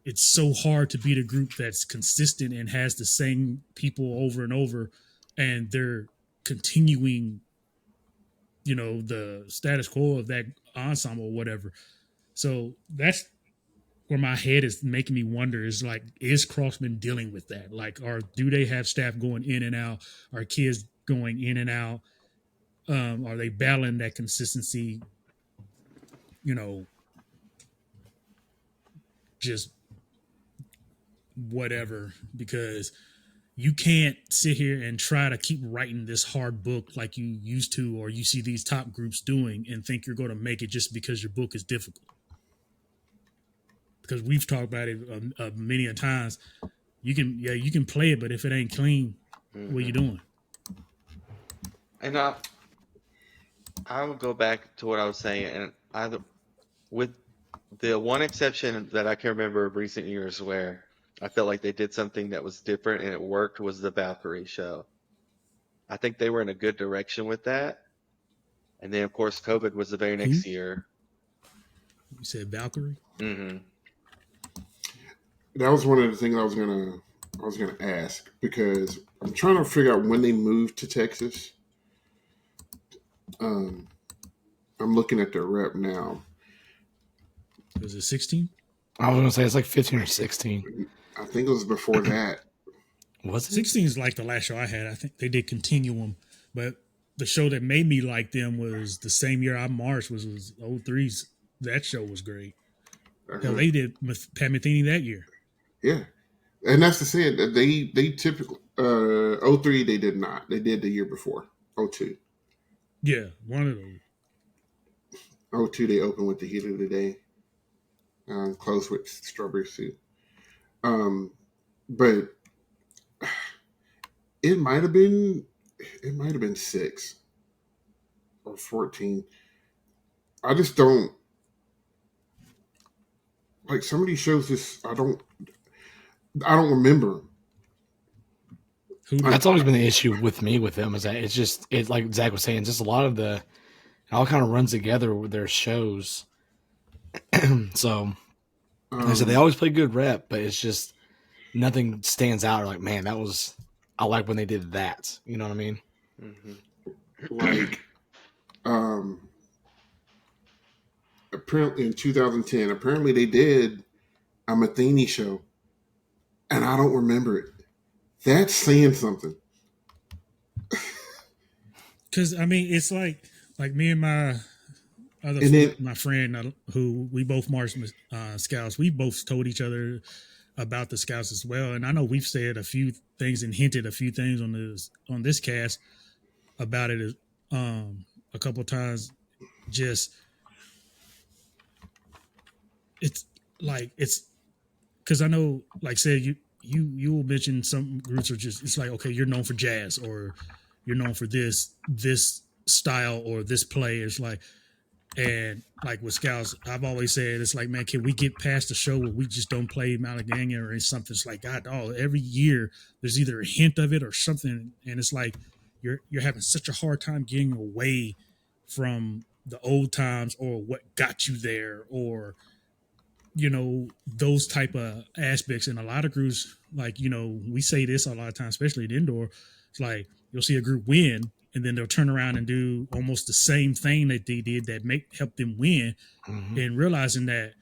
Speaker 2: it's so hard to beat a group that's consistent and has the same people over and over, and they're continuing, the status quo of that ensemble or whatever. So that's where my head is making me wonder, is like, is Crossman dealing with that? Like, do they have staff going in and out? Are kids going in and out? Are they battling that consistency? Just whatever, because you can't sit here and try to keep writing this hard book like you used to, or you see these top groups doing, and think you're going to make it just because your book is difficult. Because we've talked about it many a times. You can play it, but if it ain't clean, what are you doing?
Speaker 3: And I will go back to what I was saying, and with the one exception that I can remember of recent years where I felt like they did something that was different and it worked, was the Valkyrie show. I think they were in a good direction with that. And then, of course, COVID was the very next year.
Speaker 2: You said Valkyrie?
Speaker 3: Mm-hmm.
Speaker 1: That was one of the things I was gonna ask, because I'm trying to figure out when they moved to Texas. I'm looking at their rep now.
Speaker 2: Was it 16?
Speaker 4: I was gonna say it's like 15 or 16.
Speaker 1: I think it was before that.
Speaker 4: Was it?
Speaker 2: 16 is like the last show I had. I think they did Continuum, but the show that made me like them was the same year I marched, was 03's. That show was great. Hell, they did Pat Metheny that year.
Speaker 1: Yeah, and that's the thing. They typically 03 they did not. They did the year before, 02.
Speaker 2: Yeah, one of those.
Speaker 1: 02 they opened with the Heat of the Day, closed with Strawberry Soup. But it might have been 6 or 14. I just don't like some of these shows. I don't remember.
Speaker 4: That's always been the issue with me with them, is that it's like Zach was saying, just a lot of it all kind of runs together with their shows. So like I said, they always play good rep, but it's just nothing stands out. Like, man, I like when they did that. You know what I mean?
Speaker 3: Mm-hmm.
Speaker 1: Like, apparently in 2010, apparently they did a Metheny show, and I don't remember it. That's saying something.
Speaker 2: Because I mean, it's like me and my my friend who we both marched Scouts. We both told each other about the Scouts as well, and I know we've said a few things and hinted a few things on this cast about it a couple of times just it's like it's because I know, like said, you will mention some groups are just it's like okay, you're known for jazz or you're known for this style or this play. It's like and like with Scouts, I've always said it's like man, can we get past the show where we just don't play Malaganga or something? It's like God, oh, every year there's either a hint of it or something, and it's like you're having such a hard time getting away from the old times or what got you there or those type of aspects. And a lot of groups, like we say this a lot of times, especially at indoor, it's like you'll see a group win and then they'll turn around and do almost the same thing that they did that help them win, and realizing that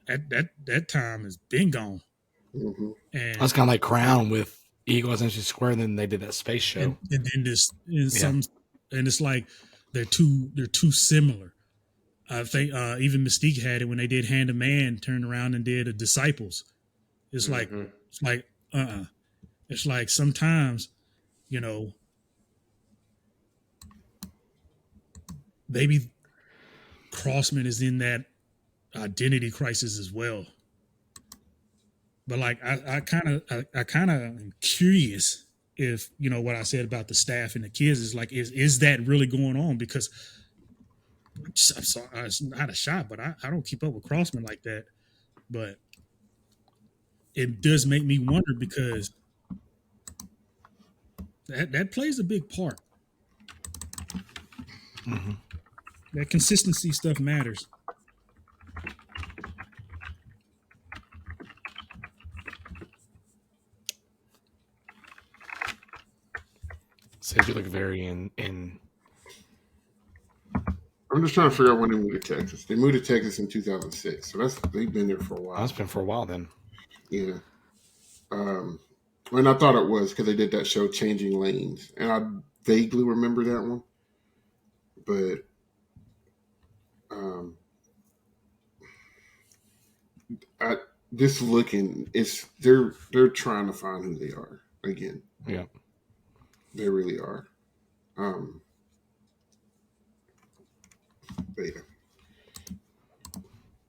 Speaker 2: that time has been gone.
Speaker 1: Mm-hmm.
Speaker 2: And
Speaker 4: that's kind of like Crown with Eagle Essentially Square, and then they did that space show.
Speaker 2: And then this is and it's like they're too similar. I think even Mystique had it when they did Hand of Man, turned around and did a Disciples. It's like It's like sometimes, maybe Crossman is in that identity crisis as well. But like I kind of am curious if what I said about the staff and the kids is like is that really going on? Because I'm sorry, it's not a shot, but I don't keep up with Crossman like that. But it does make me wonder because that plays a big part.
Speaker 4: Mm-hmm.
Speaker 2: That consistency stuff matters.
Speaker 4: Says you look very in.
Speaker 1: I'm just trying to figure out when they moved to Texas. They moved to Texas in 2006, so they've been there for a while.
Speaker 4: That's been for a while then.
Speaker 1: Yeah. And I thought it was because they did that show Changing Lanes, and I vaguely remember that one. But this looking, they're trying to find who they are again.
Speaker 4: Yeah,
Speaker 1: they really are. Beta.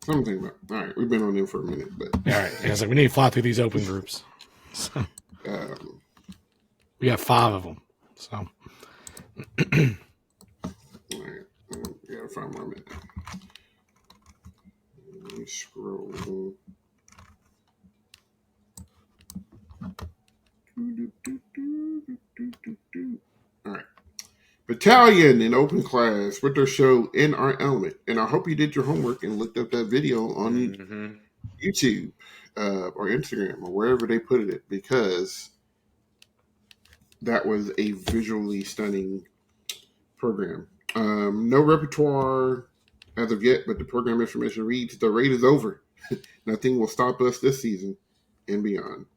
Speaker 1: Something about. All right, we've been on them for a minute, but
Speaker 4: all right. Yeah, it's like we need to fly through these open groups. So, we got 5 of them. So,
Speaker 1: all right, we gotta find more minute. Let me scroll. All right. Battalion in open class with their show In Our Element. And I hope you did your homework and looked up that video on YouTube or Instagram or wherever they put it, because that was a visually stunning program. No repertoire as of yet, but the program information reads, the raid is over. Nothing will stop us this season and beyond.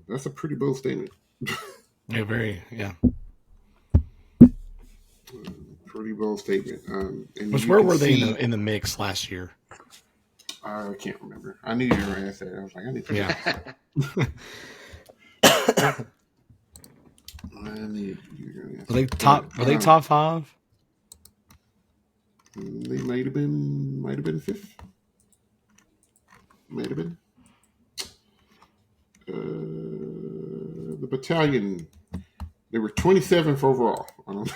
Speaker 1: That's a pretty bold statement.
Speaker 4: yeah.
Speaker 1: Pretty bold statement.
Speaker 4: Where were they in the mix last year?
Speaker 1: I can't remember. I knew you were going to ask that. I was like, I need to.
Speaker 4: Yeah. Were they top? Were they top 5?
Speaker 1: They might have been 5th. Might have been. The battalion, they were 27th overall. I don't know,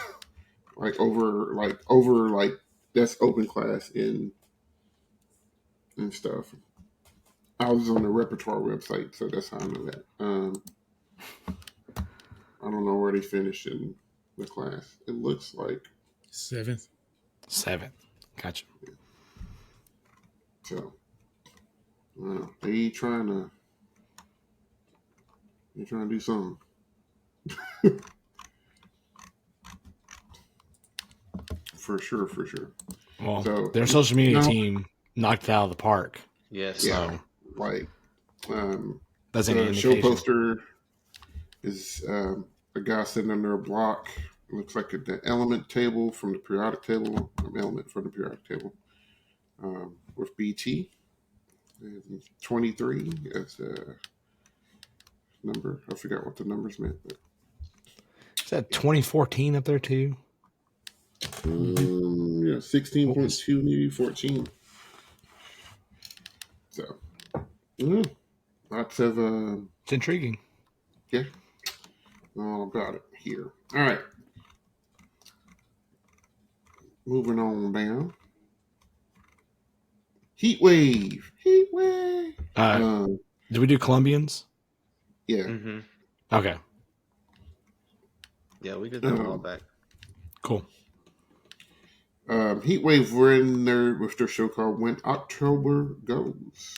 Speaker 1: over that's open class and stuff. I was on the repertoire website, so that's how I know that. I don't know where they finished in the class. It looks like
Speaker 2: 7th.
Speaker 4: Gotcha.
Speaker 1: So, they trying to do something. For sure.
Speaker 4: Well,
Speaker 1: So,
Speaker 4: their social media team knocked it out of the park.
Speaker 3: Yes.
Speaker 1: Yeah.
Speaker 4: So,
Speaker 1: That's the show poster is a guy sitting under a block. It looks like the element table from the periodic table, element from the periodic table, with BT. 23 as a number. I forgot what the numbers meant. But
Speaker 4: is that 2014 up there too?
Speaker 1: Yeah, 16.2, maybe 14. So, yeah, lots of,
Speaker 4: It's intriguing.
Speaker 1: yeah, all about it here. All right, moving on down. Heat wave.
Speaker 4: Did we do Colombians?
Speaker 1: Yeah.
Speaker 3: Mm-hmm.
Speaker 4: Okay,
Speaker 3: Yeah, we did that a while back.
Speaker 4: cool.
Speaker 1: Heat wave were in there with their show called When October Goes.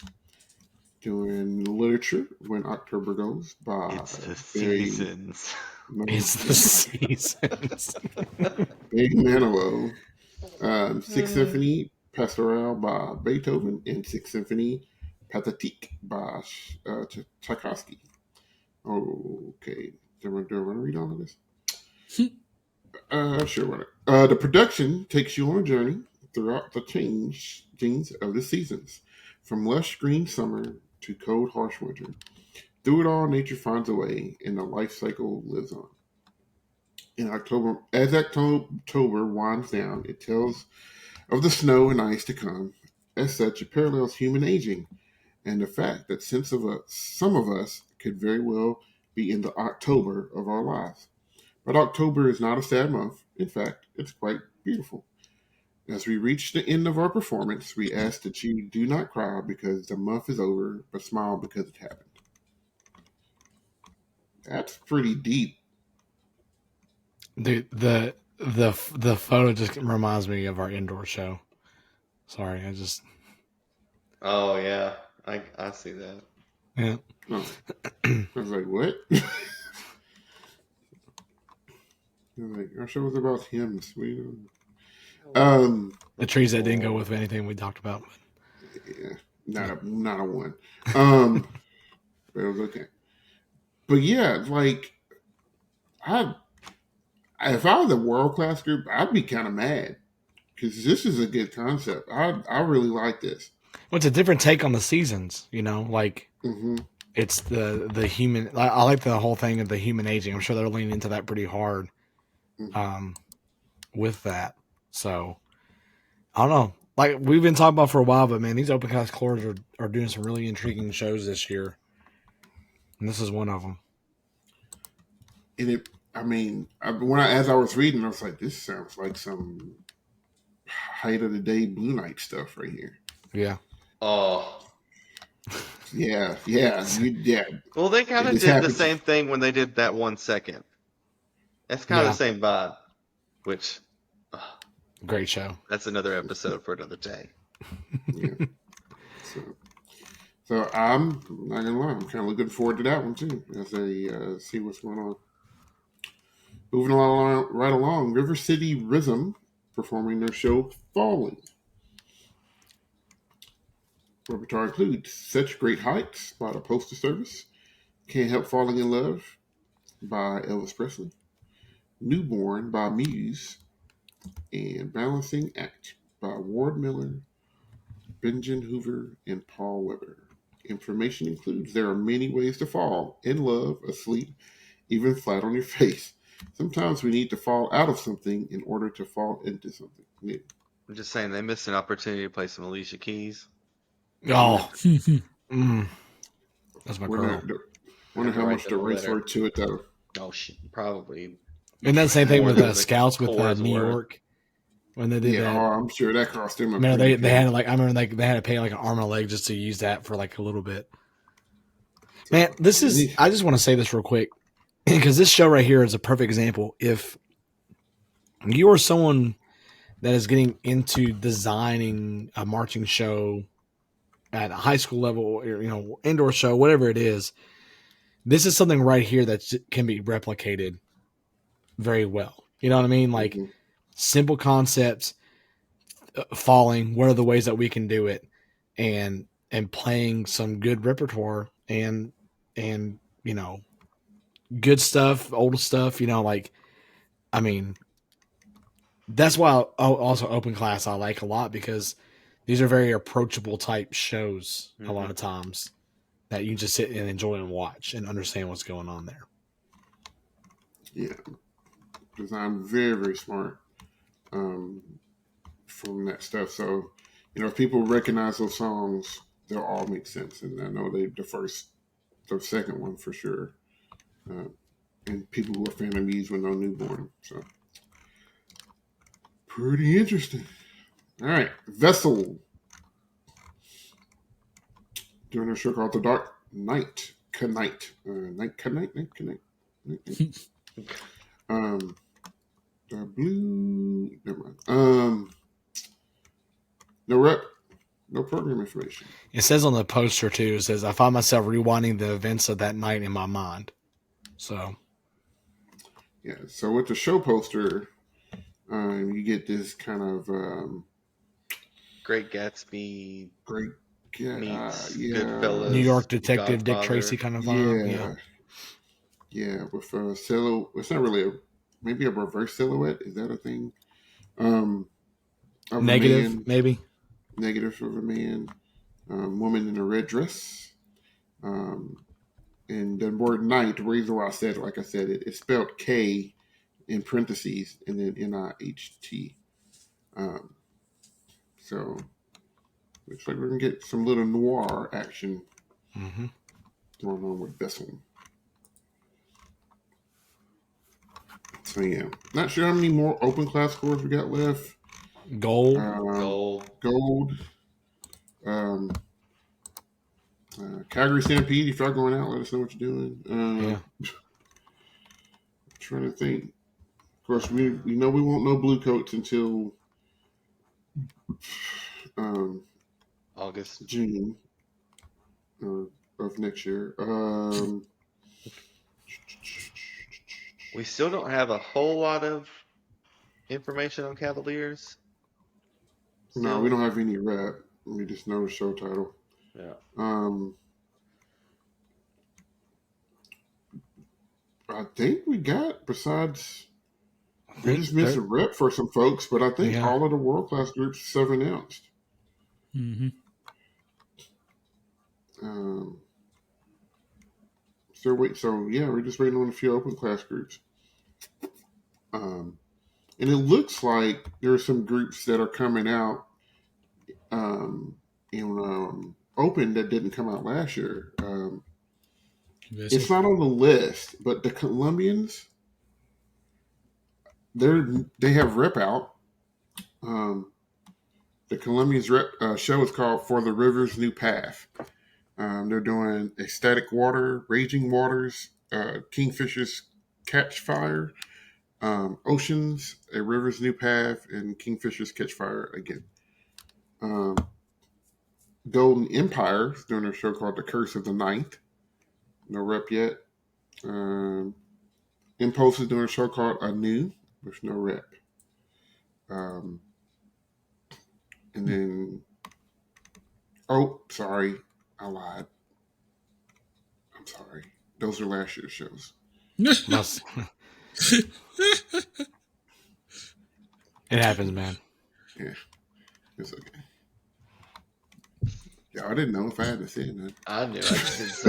Speaker 1: Doing literature, When October Goes by
Speaker 3: It's the
Speaker 1: Barry
Speaker 3: seasons.
Speaker 4: It's the seasons.
Speaker 1: Manilow. Sixth Symphony Pastoral by Beethoven and Sixth Symphony Pathétique by Tchaikovsky. Okay. Do I want to read all of this? Sure. Why not? The production takes you on a journey throughout the changings of the seasons, from lush green summer to cold, harsh winter. Through it all, nature finds a way, and the life cycle lives on. In October, as October winds down, it tells of the snow and ice to come. As such, it parallels human aging and the fact that some of us could very well be in the October of our lives. But October is not a sad month. In fact, it's quite beautiful. As we reach the end of our performance, we ask that you do not cry because the month is over, but smile because it happened. That's pretty deep.
Speaker 4: Dude, the photo just reminds me of our indoor show. Sorry, I just
Speaker 3: Oh yeah, I see that.
Speaker 4: yeah.
Speaker 1: Oh. I was like, what? I was like, our show was about hymns.
Speaker 4: The trees that didn't go with anything we talked about.
Speaker 1: Yeah, not a one. But it was okay. But yeah, like if I was a world class group, I'd be kind of mad because this is a good concept. I really like this.
Speaker 4: Well, it's a different take on the seasons, like
Speaker 1: Mm-hmm.
Speaker 4: it's the human. I like the whole thing of the human aging. I'm sure they're leaning into that pretty hard, with that. So I don't know. Like we've been talking about for a while, but man, these open cast cores are doing some really intriguing shows this year, and this is one of them.
Speaker 1: And as I was reading, I was like, this sounds like some height of the day Blue Night stuff right here.
Speaker 4: Yeah.
Speaker 3: Oh.
Speaker 1: Yeah.
Speaker 3: Well, they kind of did the same thing when they did that 1 second. That's kind of the same vibe, which
Speaker 4: great show.
Speaker 3: That's another episode for another day.
Speaker 1: Yeah. So I'm not gonna lie, I'm kind of looking forward to that one too, as I see what's going on. Moving right along, River City Rhythm performing their show Falling. Repertoire includes Such Great Heights by the Postal Service, Can't Help Falling in Love by Elvis Presley, Newborn by Muse, and Balancing Act by Ward Miller, Benjamin Hoover, and Paul Weber. Information includes there are many ways to fall: in love, asleep, even flat on your face. Sometimes we need to fall out of something in order to fall into something new.
Speaker 3: I'm just saying they missed an opportunity to play some Alicia Keys.
Speaker 4: Oh, that's my girl.
Speaker 1: Wonder how much the race were to it though.
Speaker 3: Oh, probably.
Speaker 4: And that same thing with the Scouts with New York when they did that.
Speaker 1: Oh, I'm sure that cost them.
Speaker 4: They had I remember they had to pay like an arm and a leg just to use that for like a little bit. Man, I just want to say this real quick because this show right here is a perfect example. If you are someone that is getting into designing a marching show at a high school level, or, indoor show, whatever it is, this is something right here that can be replicated very well. You know what I mean? Like simple concepts, falling. What are the ways that we can do it, and playing some good repertoire and good stuff, old stuff. That's why also open class I like a lot because these are very approachable type shows a lot of times that you just sit and enjoy and watch and understand what's going on there.
Speaker 1: Yeah. Designed very, very smart. from that stuff. So, if people recognize those songs, they'll all make sense. And I know the second one for sure. And people who are fan of Muse will know Newborn. So, pretty interesting. All right, Vessel. Doing a show called The Dark Knight. Knight. The blue. Never mind. No rep. No program information.
Speaker 4: It says on the poster too. It says, "I find myself rewinding the events of that night in my mind." So,
Speaker 1: yeah. So with the show poster, you get this kind of
Speaker 3: Great Gatsby
Speaker 1: great.
Speaker 3: meets
Speaker 1: Yeah.
Speaker 3: Goodfellas,
Speaker 4: New York detective Dick
Speaker 3: Godfather.
Speaker 4: Tracy kind of vibe.
Speaker 1: Yeah. With a silhouette. It's not really maybe a reverse silhouette. Is that a thing? Of
Speaker 4: Negative,
Speaker 1: a man,
Speaker 4: maybe.
Speaker 1: Negative of a man, woman in a red dress, and the word night. The reason why I said it, like I said, it's spelled K in parentheses and then NIHT. So looks like we're gonna get some little noir action going on with this one. So yeah, not sure how many more open class scores we got left.
Speaker 4: Gold.
Speaker 1: Gold. Calgary Stampede. If y'all going out, let us know what you're doing. Trying to think. Of course, we know we won't know Blue Coats until
Speaker 3: August.
Speaker 1: June of next year.
Speaker 3: We still don't have a whole lot of information on Cavaliers.
Speaker 1: No, we don't have any rep. We just know the show title.
Speaker 3: Yeah.
Speaker 1: I think we got, besides, we just missed a rep for some folks, but I think all of the world class groups self-announced.
Speaker 2: Mm-hmm.
Speaker 1: So we're just waiting on a few open class groups. And it looks like there are some groups that are coming out in open that didn't come out last year. It's not on the list, but the Colombians, they have rep out. The Colombians rep show is called For the River's New Path. They're doing Ecstatic Water, Raging Waters, Kingfisher's Catch Fire, Oceans, A River's New Path, and Kingfisher's Catch Fire again. Golden Empire is doing a show called The Curse of the Ninth. No rep yet. Impulse is doing a show called Anew with no rep. And then, sorry, I lied. I'm sorry. Those are last year's shows.
Speaker 4: It happens, man.
Speaker 1: Yeah, it's okay. Yeah, I didn't know if I had to say that.
Speaker 3: I knew.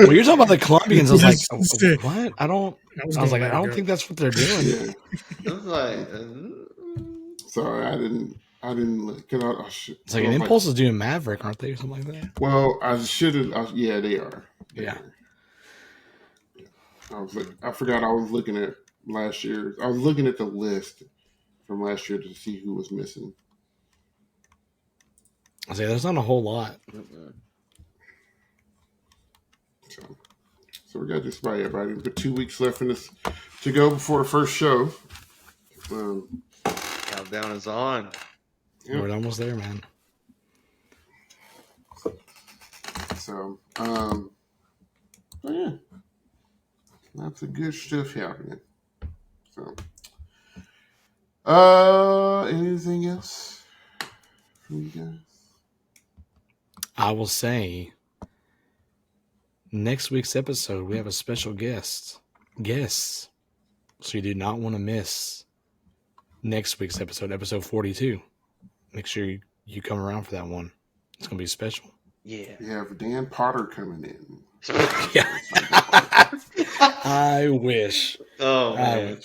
Speaker 4: When you're talking about the Colombians, I was like, what? I was like, I don't think that's what they're doing.
Speaker 1: Yeah.
Speaker 3: I was like,
Speaker 1: sorry, I didn't look.
Speaker 4: It's like an Impulse is doing Maverick, aren't they, or something like that?
Speaker 1: Well, I should have. Yeah, they are.
Speaker 4: Yeah.
Speaker 1: I forgot I was looking at last year. I was looking at the list from last year to see who was missing.
Speaker 4: I say there's not a whole lot.
Speaker 1: So we got just about everybody. We've got 2 weeks left in this to go before the first show.
Speaker 3: countdown is on.
Speaker 4: Yep. We're almost there, man.
Speaker 1: So, yeah, lots of good stuff happening. So, anything else from you guys?
Speaker 4: I will say, next week's episode, we have a special guest. So you do not want to miss next week's episode 42. Make sure you come around for that one. It's going to be special.
Speaker 3: Yeah.
Speaker 1: We have Dan Potter coming in.
Speaker 4: Yeah. I wish.
Speaker 3: Oh, man.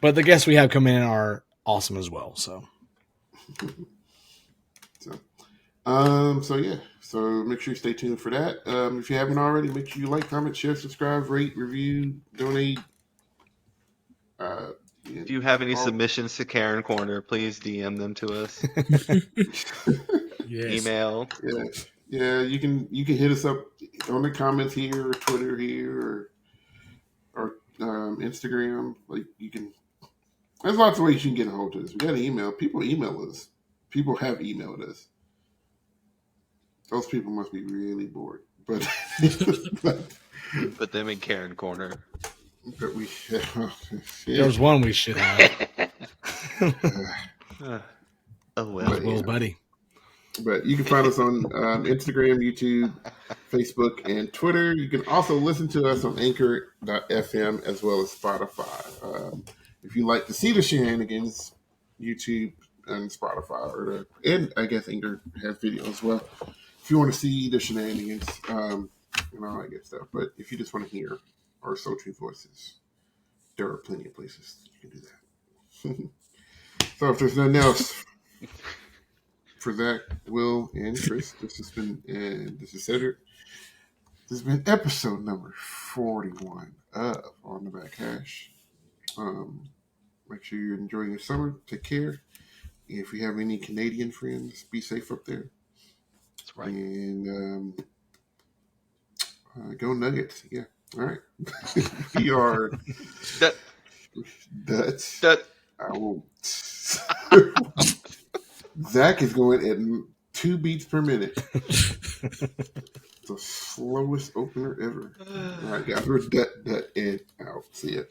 Speaker 4: But the guests we have coming in are awesome as well. So
Speaker 1: So yeah. So make sure you stay tuned for that. If you haven't already, make sure you like, comment, share, subscribe, rate, review, donate.
Speaker 3: If you have any submissions to Karen Corner, please DM them to us.
Speaker 2: Yes.
Speaker 3: Email.
Speaker 1: Yeah. You can hit us up on the comments here, or Twitter here, or Instagram. Like you can. There's lots of ways you can get a hold of us. We got an email. People email us. People have emailed us. Those people must be really bored. But
Speaker 3: Put them in Karen Corner.
Speaker 1: but we
Speaker 4: there's one we should have.
Speaker 3: Oh well.
Speaker 4: Will's buddy.
Speaker 1: But you can find us on Instagram, YouTube, Facebook, and Twitter. You can also listen to us on Anchor.fm as well as Spotify. If you like to see the shenanigans, YouTube and Spotify, and I guess Anchor has video as well. If you want to see the shenanigans and all that good stuff. But if you just want to hear our sultry voices, there are plenty of places you can do that. So if there's nothing else for Zach, Will, and Chris, this is Cedric. This has been episode number 41 of On the Back Hash. Make sure you're enjoying your summer. Take care. If you have any Canadian friends, be safe up there.
Speaker 3: That's right.
Speaker 1: And go Nuggets. Yeah. All right. We are. That's. I will. Zach is going at 2 beats per minute. The slowest opener ever. All right, guys. We're and out. See ya.